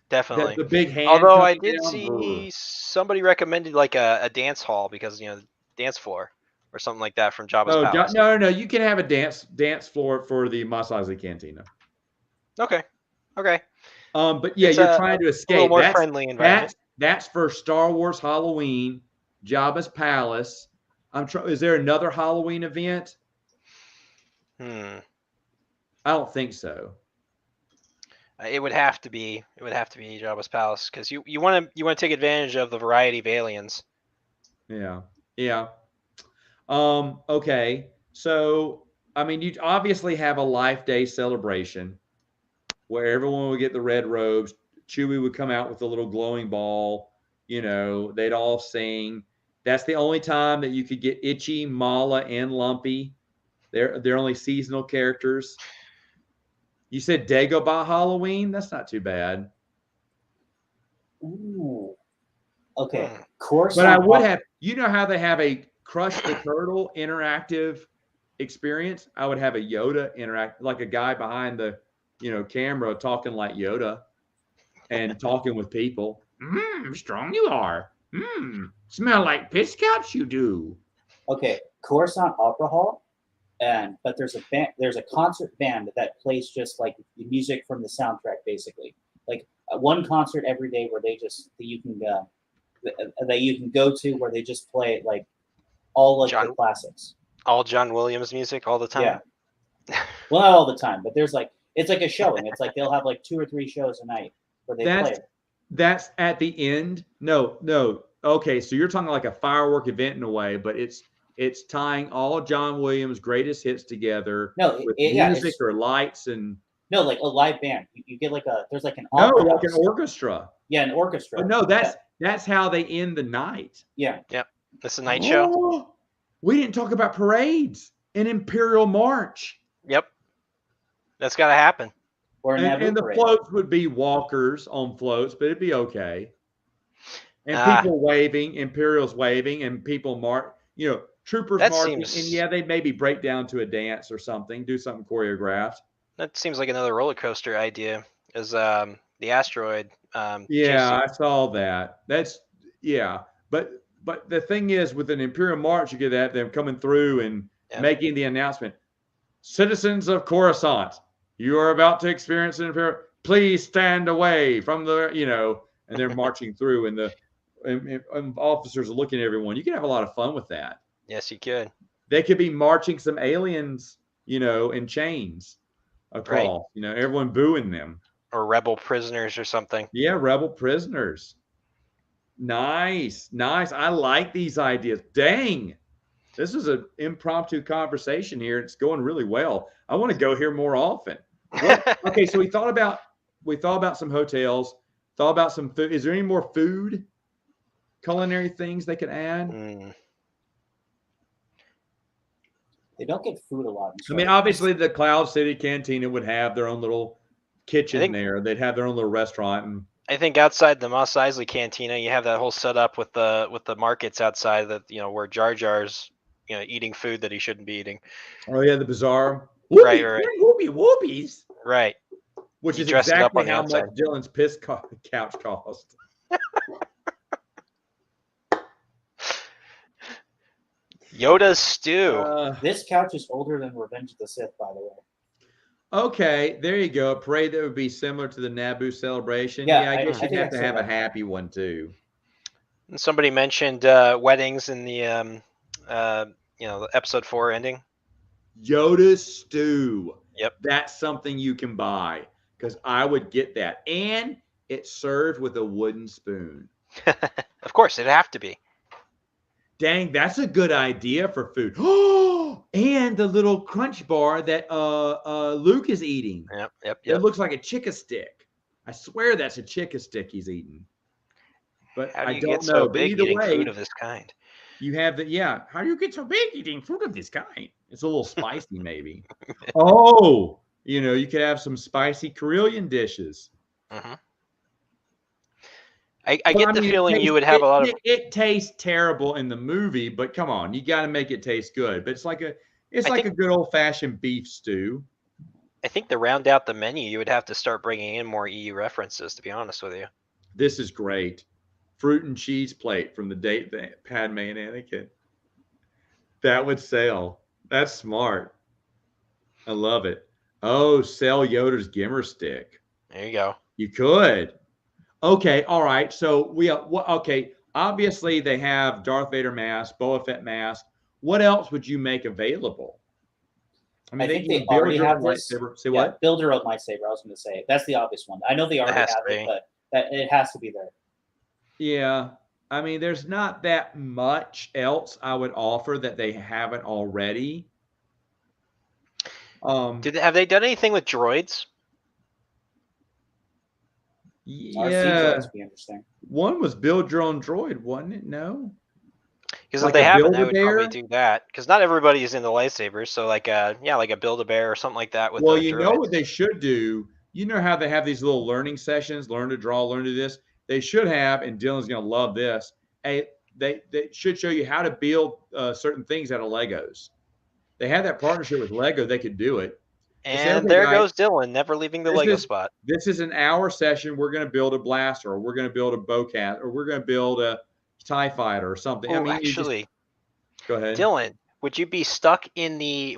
Speaker 3: Definitely.
Speaker 2: The big hand.
Speaker 3: Although I
Speaker 2: coming
Speaker 3: did
Speaker 2: down.
Speaker 3: see somebody recommended like a dance hall because, you know, dance floor or something like that from Jabba's palace.
Speaker 2: No. You can have a dance floor for the Mos Eisley Cantina.
Speaker 3: Okay.
Speaker 2: But yeah,
Speaker 3: It's
Speaker 2: you're trying to escape.
Speaker 3: A little more friendly environment.
Speaker 2: That's for Star Wars Halloween, Jabba's palace. Is there another Halloween event? I don't think so.
Speaker 3: It would have to be Jabba's palace because you want to take advantage of the variety of aliens.
Speaker 2: Yeah. Okay. So I mean, you obviously have a Life Day celebration where everyone would get the red robes. Chewie would come out with a little glowing ball. You know, they'd all sing. That's the only time that you could get Itchy, Mala, and Lumpy. They're only seasonal characters. You said Dagobah Halloween? That's not too bad.
Speaker 1: Ooh. Okay. Course.
Speaker 2: But I would have, you know how they have a Crush the Turtle interactive experience? I would have a Yoda interact, like a guy behind the, you know, camera talking like Yoda and talking with people. Strong you are. Smell like Piscouch you do.
Speaker 1: Okay. Coruscant Opera Hall. But there's a concert band that plays just like the music from the soundtrack, basically. Like one concert every day where that you can go to where they just play like all of the classics.
Speaker 3: All John Williams music all the time.
Speaker 1: Yeah. Well, not all the time, but it's like a showing. It's like they'll have like 2 or 3 shows a night where they play it.
Speaker 2: That's at the end. No. Okay, so you're talking like a firework event in a way, but it's tying all John Williams' greatest hits together with music or lights and
Speaker 1: like a live band. You get like there's like an
Speaker 2: opera like an orchestra.
Speaker 1: Yeah, an orchestra.
Speaker 2: But no, that's how they end the night.
Speaker 1: Yeah.
Speaker 3: Yep. That's a night show.
Speaker 2: We didn't talk about parades and Imperial March.
Speaker 3: Yep. That's got to happen.
Speaker 1: Or
Speaker 2: and the floats would be walkers on floats, but it'd be okay. And people waving, Imperials waving, and people troopers marching. And yeah, they'd maybe break down to a dance or something, do something choreographed.
Speaker 3: That seems like another roller coaster idea. Is the asteroid?
Speaker 2: I saw that. But the thing is, with an Imperial March, you get them coming through and making the announcement. Citizens of Coruscant, you are about to experience an Imperial. Please stand away from the, and they're marching through, and and officers are looking at everyone. You can have a lot of fun with that.
Speaker 3: Yes, you could.
Speaker 2: They could be marching some aliens, in chains across, everyone booing them.
Speaker 3: Or rebel prisoners or something.
Speaker 2: Yeah, rebel prisoners. Nice. I like these ideas. Dang. This is an impromptu conversation here. It's going really well. I want to go here more often. Okay, so we thought about some hotels, thought about some food. Is there any more food, culinary things they could add?
Speaker 1: They don't get food a lot.
Speaker 2: I mean, obviously the Cloud City Cantina would have their own little kitchen there. They'd have their own little restaurant. And
Speaker 3: I think outside the Mos Eisley Cantina, you have that whole setup with the markets outside that, where Jar Jar's, eating food that he shouldn't be eating.
Speaker 2: Oh yeah, the bazaar.
Speaker 3: Right.
Speaker 2: Whoopies.
Speaker 3: Right.
Speaker 2: Which is exactly how much Dylan's piss couch cost.
Speaker 3: Yoda Stew.
Speaker 1: This couch is older than Revenge of the Sith, by the way.
Speaker 2: Okay, there you go. A parade that would be similar to the Naboo celebration.
Speaker 1: Yeah,
Speaker 2: I
Speaker 1: I
Speaker 2: guess you'd
Speaker 1: think
Speaker 2: have
Speaker 1: I
Speaker 2: to
Speaker 1: said
Speaker 2: have a
Speaker 1: that.
Speaker 2: happy one too.
Speaker 3: And somebody mentioned weddings in the the episode 4 ending.
Speaker 2: Yoda Stew.
Speaker 3: Yep.
Speaker 2: That's something you can buy because I would get that. And it's served with a wooden spoon.
Speaker 3: Of course, it'd have to be.
Speaker 2: Dang, that's a good idea for food. Oh, and the little crunch bar that Luke is eating.
Speaker 3: Yep.
Speaker 2: It looks like a chicken stick. I swear that's a chicken stick he's eating. But
Speaker 3: How do
Speaker 2: I
Speaker 3: you
Speaker 2: don't
Speaker 3: get
Speaker 2: know.
Speaker 3: so
Speaker 2: But
Speaker 3: big
Speaker 2: either
Speaker 3: eating
Speaker 2: way,
Speaker 3: food of this kind?
Speaker 2: you have the How do you get so big eating food of this kind? It's a little spicy, maybe. Oh, you could have some spicy Karelian dishes.
Speaker 3: Mm-hmm. I get the feeling you would have a lot of.
Speaker 2: It tastes terrible in the movie, but come on, you got to make it taste good. But it's like a good old fashioned beef stew.
Speaker 3: I think to round out the menu, you would have to start bringing in more EU references. To be honest with you,
Speaker 2: this is great. Fruit and cheese plate from the date that Padme and Anakin. That would sell. That's smart. I love it. Oh, sell Yoda's Gimmer stick.
Speaker 3: There you go.
Speaker 2: You could. Okay, all right. So obviously they have Darth Vader mask, Boba Fett mask. What else would you make available? I mean,
Speaker 1: I think they already have this.
Speaker 2: Say what?
Speaker 1: Build your own lightsaber. I was going to say that's the obvious one. I know they already have it, but it has to be there.
Speaker 2: Yeah, I mean, there's not that much else I would offer that they haven't already.
Speaker 3: Have they done anything with droids?
Speaker 2: Yeah,
Speaker 1: be interesting.
Speaker 2: One was build your own droid, wasn't it? No,
Speaker 3: because if they haven't, I would probably do that. Because not everybody is into lightsabers, so like a Build-A-Bear or something like that. With
Speaker 2: well, you know what they should do. You know how they have these little learning sessions, learn to draw, learn to do this. They should have, and Dylan's going to love this. They should show you how to build certain things out of Legos. They have that partnership with Lego. They could do it.
Speaker 3: And there goes Dylan, never leaving the Lego spot.
Speaker 2: This is an hour session. We're going to build a blaster, or we're going to build a bowcat, or we're going to build a TIE fighter or something.
Speaker 3: Oh, actually,
Speaker 2: go ahead,
Speaker 3: Dylan. Would you be stuck in the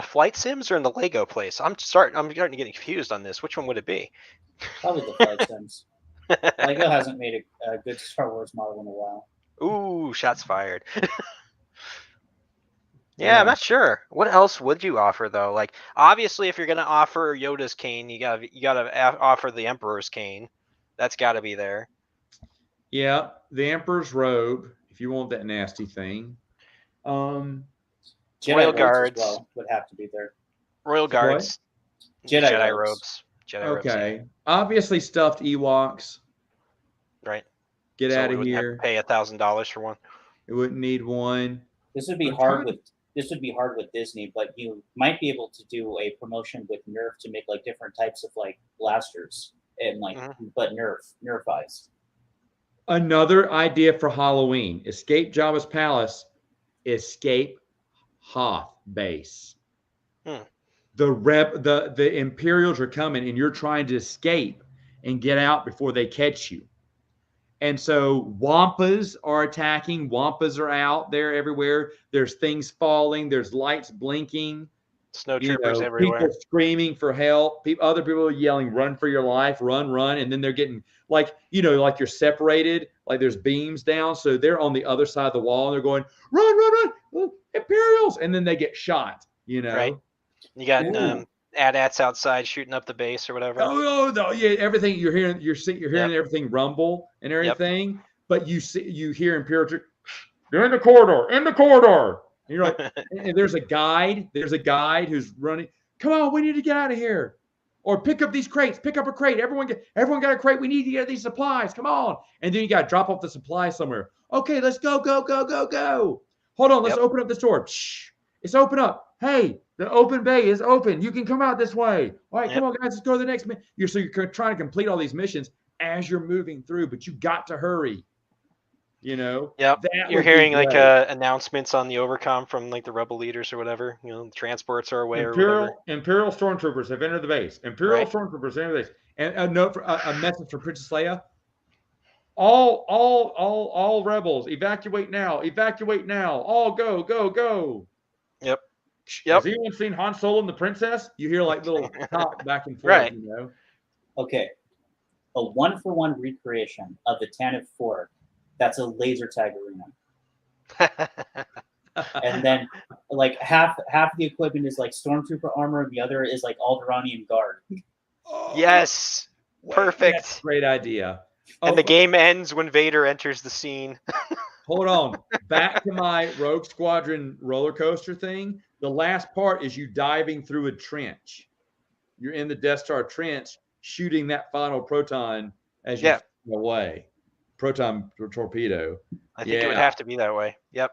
Speaker 3: flight sims or in the Lego place? I'm starting to get confused on this. Which one would it be?
Speaker 1: Probably the flight sims. Lego hasn't made a good Star Wars model in a while.
Speaker 3: Ooh, shots fired. Yeah, I'm not sure. What else would you offer though? Like, obviously, if you're gonna offer Yoda's cane, you gotta offer the Emperor's cane. That's got to be there.
Speaker 2: Yeah, the Emperor's robe. If you want that nasty thing.
Speaker 1: Royal
Speaker 3: Guards
Speaker 1: as well would have to be there.
Speaker 3: Royal Guards.
Speaker 1: Jedi
Speaker 3: robes.
Speaker 2: Okay. Obviously, stuffed Ewoks.
Speaker 3: Right.
Speaker 2: Get out of here.
Speaker 3: Have to pay $1,000 for one.
Speaker 2: It wouldn't need one.
Speaker 1: This would be hard with Disney, but you might be able to do a promotion with Nerf to make like different types of like blasters and like, but Nerf-ized.
Speaker 2: Another idea for Halloween: escape Jabba's palace, escape Hoth base. The Imperials are coming, and you're trying to escape and get out before they catch you. And so Wampas are attacking. Wampas are out there everywhere. There's things falling. There's lights blinking.
Speaker 3: Snowtroopers everywhere.
Speaker 2: People screaming for help. Other people are yelling, "Run for your life! Run, run!" And then they're getting like you're separated. Like there's beams down, so they're on the other side of the wall, and they're going, "Run, run, run! Imperials!" And then they get shot.
Speaker 3: Right. You got AT-ATs outside shooting up the base or whatever.
Speaker 2: Oh, yeah, everything you're hearing everything rumble and everything, but you hear Imperial troops, they're in the corridor. And you're like, and there's a guide who's running. Come on, we need to get out of here. Or pick up these crates. Pick up a crate. Everyone got a crate. We need to get these supplies. Come on. And then you got to drop off the supplies somewhere. Okay, let's go. Hold on, let's open up this door. Shh, it's open up. Hey, the open bay is open. You can come out this way. All right, come on, guys. Let's go to the next mission. You're trying to complete all these missions as you're moving through, but you got to hurry.
Speaker 3: Yep. You're hearing like announcements on the overcom from like the rebel leaders or whatever. The transports are away or whatever.
Speaker 2: Imperial stormtroopers have entered the base. Stormtroopers have entered the base. And a message from Princess Leia. All rebels, evacuate now, evacuate now, all go, go, go.
Speaker 3: Yep.
Speaker 2: Has anyone seen Han Solo and the Princess? You hear like little talk back and forth,
Speaker 3: Right.
Speaker 2: you know.
Speaker 1: Okay, a 1-for-1 recreation of the Tantive Fort. That's a laser tag arena. And then like half of the equipment is like stormtrooper armor, and the other is like Alderaanian guard.
Speaker 3: Yes. Perfect.
Speaker 2: That's a great idea.
Speaker 3: And the game ends when Vader enters the scene.
Speaker 2: Hold on. Back to my Rogue Squadron roller coaster thing. The last part is you diving through a trench. You're in the Death Star trench shooting that final proton as you fly away. Proton torpedo.
Speaker 3: I think it would have to be that way. Yep.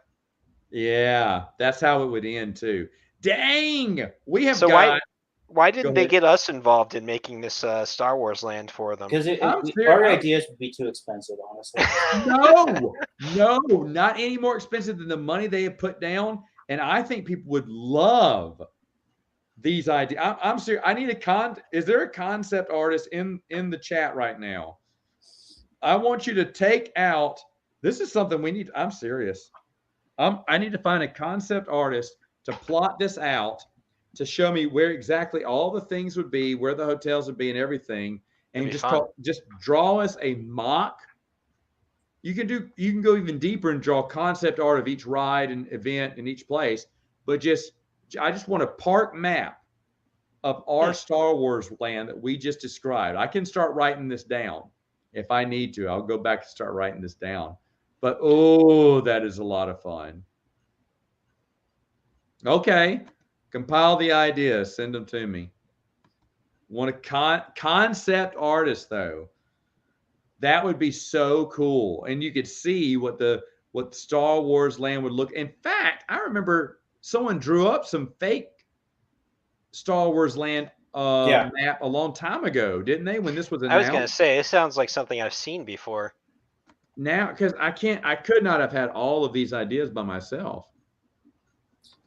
Speaker 2: Yeah, that's how it would end too. Dang, we have
Speaker 3: why didn't they get us involved in making this Star Wars land for them?
Speaker 1: Because our ideas would be too expensive, honestly.
Speaker 2: No, not any more expensive than the money they have put down. And I think people would love these ideas. I'm serious. I need is there a concept artist in the chat right now? I want you to take out, this is something we need. I'm serious. I need to find a concept artist to plot this out, to show me where exactly all the things would be, where the hotels would be and everything. And just draw us a mock. You can go even deeper and draw concept art of each ride and event in each place. But I just want a park map of our Star Wars land that we just described. I can start writing this down if I need to. I'll go back and start writing this down. But that is a lot of fun. Okay, compile the ideas, send them to me. Want a concept artist though? That would be so cool, and you could see what Star Wars land would look. In fact, I remember someone drew up some fake Star Wars land map a long time ago, didn't they? When this was announced.
Speaker 3: I was going to say, it sounds like something I've seen before.
Speaker 2: Now, because I could not have had all of these ideas by myself.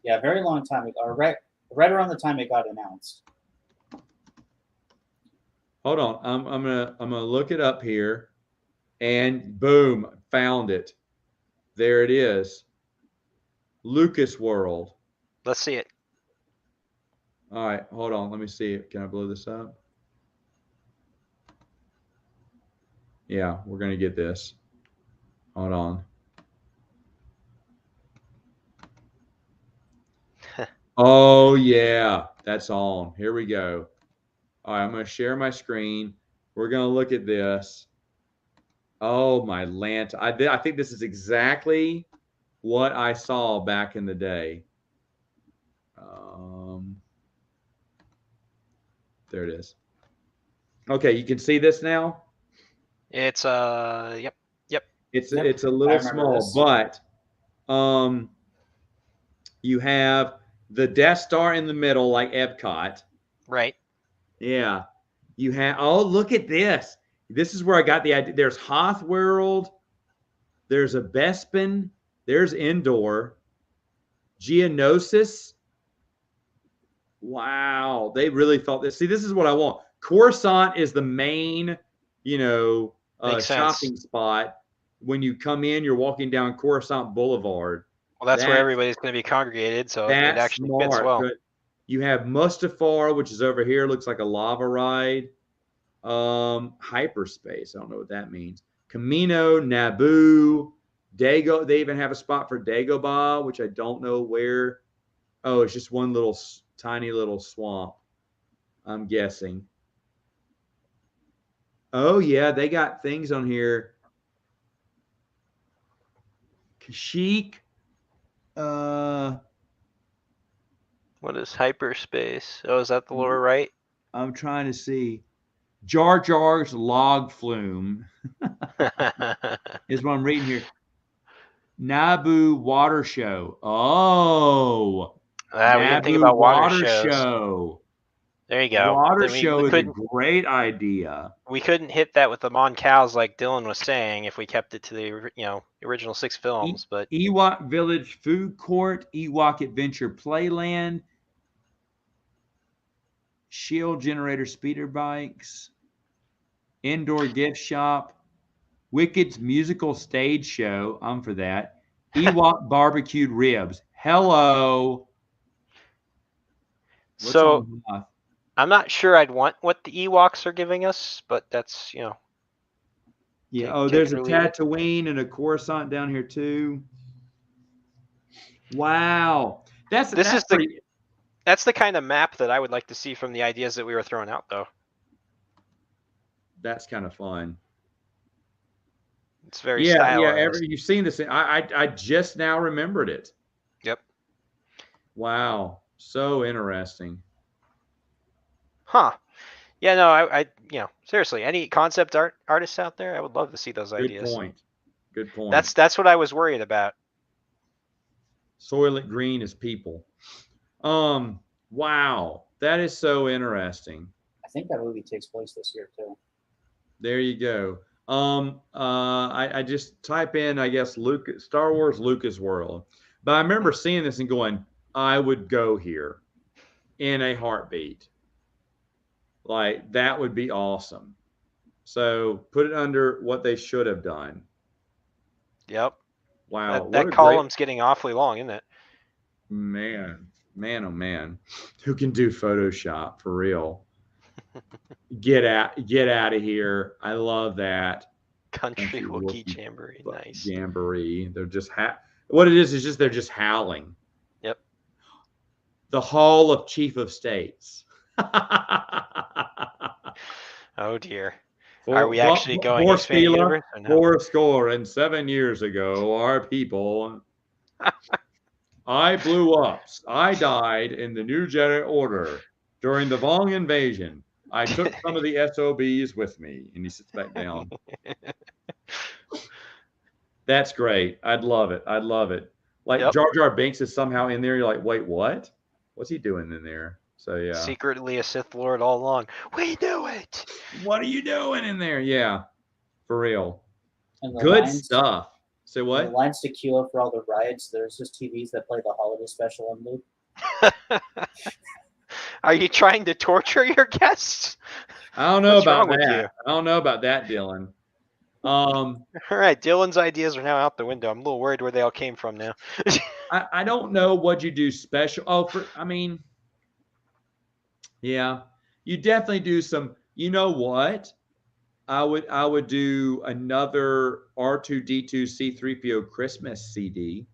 Speaker 1: Yeah, very long time ago, right around the time it got announced.
Speaker 2: Hold on, I'm gonna look it up here, and boom, found it. There it is. Lucas World.
Speaker 3: Let's see it.
Speaker 2: All right, hold on. Let me see it. Can I blow this up? Yeah, we're gonna get this. Hold on. Oh yeah, that's on. Here we go. All right, I'm going to share my screen. We're going to look at this. Oh my Lanta. I think this is exactly what I saw back in the day. There it is. Okay, you can see this now?
Speaker 3: It's yep.
Speaker 2: It's a little small, but you have the Death Star in the middle, like Epcot.
Speaker 3: Right.
Speaker 2: Yeah. You have, look at this. This is where I got the idea. There's Hoth World. There's a Bespin. There's Endor. Geonosis. Wow. They really thought this. See, this is what I want. Coruscant is the main, shopping spot. When you come in, you're walking down Coruscant Boulevard.
Speaker 3: Well, that's where everybody's going to be congregated, so it actually fits well.
Speaker 2: But you have Mustafar, which is over here. Looks like a lava ride. Hyperspace. I don't know what that means. Camino, Naboo, Dago. They even have a spot for Dagobah, which I don't know where. Oh, it's just one little tiny little swamp, I'm guessing. Oh, yeah, they got things on here. Kashyyyk.
Speaker 3: What is hyperspace? Oh, is that the lower right?
Speaker 2: I'm trying to see. Jar Jar's log flume is what I'm reading here. Naboo Water Show. Oh.
Speaker 3: We didn't think about water shows.
Speaker 2: Show.
Speaker 3: There you go.
Speaker 2: Water show is a great idea.
Speaker 3: We couldn't hit that with the Mon Cals like Dylan was saying if we kept it to the original 6 films. But
Speaker 2: Ewok Village Food Court, Ewok Adventure Playland, Shield Generator Speeder Bikes, Indoor Gift Shop, Wicked's musical stage show. I'm for that. Ewok barbecued ribs. Hello. What's
Speaker 3: So
Speaker 2: on Hoth?
Speaker 3: I'm not sure I'd want what the Ewoks are giving us, but that's, you know.
Speaker 2: Yeah.
Speaker 3: Take-
Speaker 2: Oh,
Speaker 3: take
Speaker 2: there's
Speaker 3: it
Speaker 2: a
Speaker 3: or leave it.
Speaker 2: Tatooine and a Coruscant down here too. Wow. That's pretty.
Speaker 3: That's the kind of map that I would like to see from the ideas that we were throwing out, though.
Speaker 2: That's kind of fun.
Speaker 3: It's very
Speaker 2: Yeah.
Speaker 3: stylized.
Speaker 2: You've seen this. I just now remembered it.
Speaker 3: Yep.
Speaker 2: Wow. So interesting.
Speaker 3: Huh. Yeah, no, I you know, seriously, any concept artists out there, I would love to see those
Speaker 2: Good
Speaker 3: ideas.
Speaker 2: point. Good point.
Speaker 3: That's what I was worried about.
Speaker 2: Soylent Green is people. Wow. That is so interesting.
Speaker 1: I think that movie takes place this year too.
Speaker 2: There you go. I just type in, I guess, Star Wars Lucas World. But I remember seeing this and going, I would go here in a heartbeat. Like, that would be awesome. So put it under what they should have done.
Speaker 3: Yep.
Speaker 2: Wow.
Speaker 3: That column's getting awfully long, isn't it?
Speaker 2: Man, oh man. Who can do Photoshop for real? Get out of here. I love that.
Speaker 3: Country Wookiee Jamboree. Nice.
Speaker 2: Jamboree. They're just what it is just they're just howling.
Speaker 3: Yep.
Speaker 2: The Hall of Chief of States.
Speaker 3: Oh dear. Are we actually going expanding universe or no?
Speaker 2: 407 years ago, our people. I blew up. I died in the New Jedi Order during the Vong invasion. I took some of the SOBs with me. And he sits back down. That's great. I'd love it. Like,
Speaker 3: Yep.
Speaker 2: Jar Jar Binks is somehow in there. You're like, wait, what? What's he doing in there? So, yeah.
Speaker 3: Secretly a Sith Lord all along. We knew it.
Speaker 2: What are you doing in there? Yeah, for real.
Speaker 1: And
Speaker 2: Good stuff. Say what?
Speaker 1: The lines to queue up for all the rides. There's just TVs that play the holiday special on loop.
Speaker 3: Are you trying to torture your guests?
Speaker 2: I don't know
Speaker 3: What's
Speaker 2: about
Speaker 3: wrong with
Speaker 2: that.
Speaker 3: you?
Speaker 2: I don't know about that, Dylan.
Speaker 3: All right, Dylan's ideas are now out the window. I'm a little worried where they all came from now.
Speaker 2: I don't know what you do special. Yeah, you definitely do some. You know what? I would do another R2D2 C3PO Christmas CD.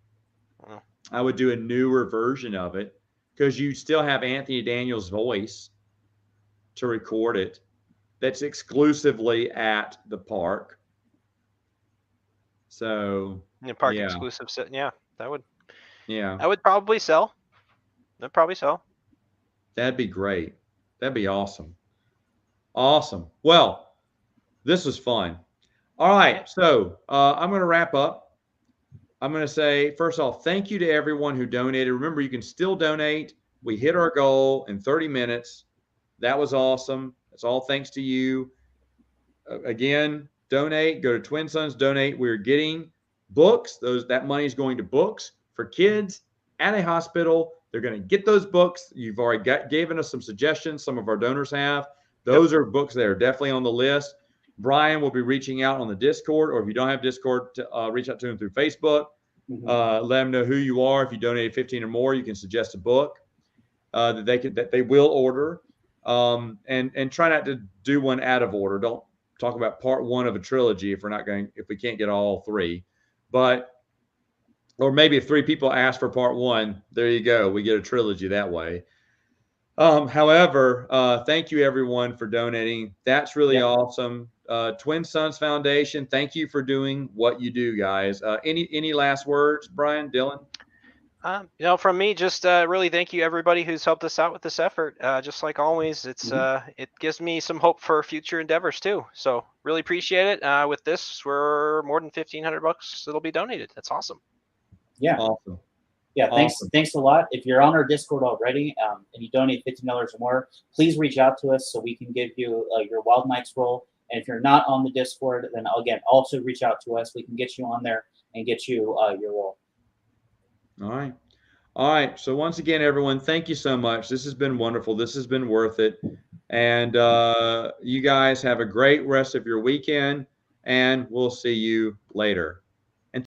Speaker 3: Oh.
Speaker 2: I would do a newer version of it because you still have Anthony Daniels' voice to record it. That's exclusively at the park. So
Speaker 3: Park exclusive. Yeah, that would.
Speaker 2: Yeah.
Speaker 3: That would probably sell. That'd probably sell.
Speaker 2: That'd be great. That'd be awesome. Awesome. Well, this was fun. All right. So I'm going to wrap up. I'm going to say, first off, thank you to everyone who donated. Remember, you can still donate. We hit our goal in 30 minutes. That was awesome. That's all thanks to you. Again, donate. Go to Twin Sons, donate. We're getting books. That money is going to books for kids at a hospital. They're going to get those books. You've already given us some suggestions. Some of our donors have. Those are books that are definitely on the list. Brian will be reaching out on the Discord, or if you don't have Discord, reach out to him through Facebook. Let them know who you are. If you donated 15 or more, you can suggest a book that they will order. And try not to do one out of order. Don't talk about part one of a trilogy if we can't get all three. Or maybe if three people ask for part one, there you go. We get a trilogy that way. However, thank you everyone for donating. That's really awesome. Twin Sons Foundation, thank you for doing what you do, guys. Any last words, Brian, Dylan?
Speaker 3: From me, just really thank you everybody who's helped us out with this effort. Just like always, it gives me some hope for future endeavors too. So really appreciate it. With this, we're more than $1,500 that'll be donated. That's awesome.
Speaker 1: Yeah.
Speaker 2: Awesome.
Speaker 1: Yeah, thanks a lot. If you're on our Discord already and you donate $15 or more, please reach out to us so we can give you your Wild Knights roll. And if you're not on the Discord, then again, also reach out to us. We can get you on there and get you your roll.
Speaker 2: All right. So once again, everyone, thank you so much. This has been wonderful. This has been worth it. And you guys have a great rest of your weekend. and we'll see you later.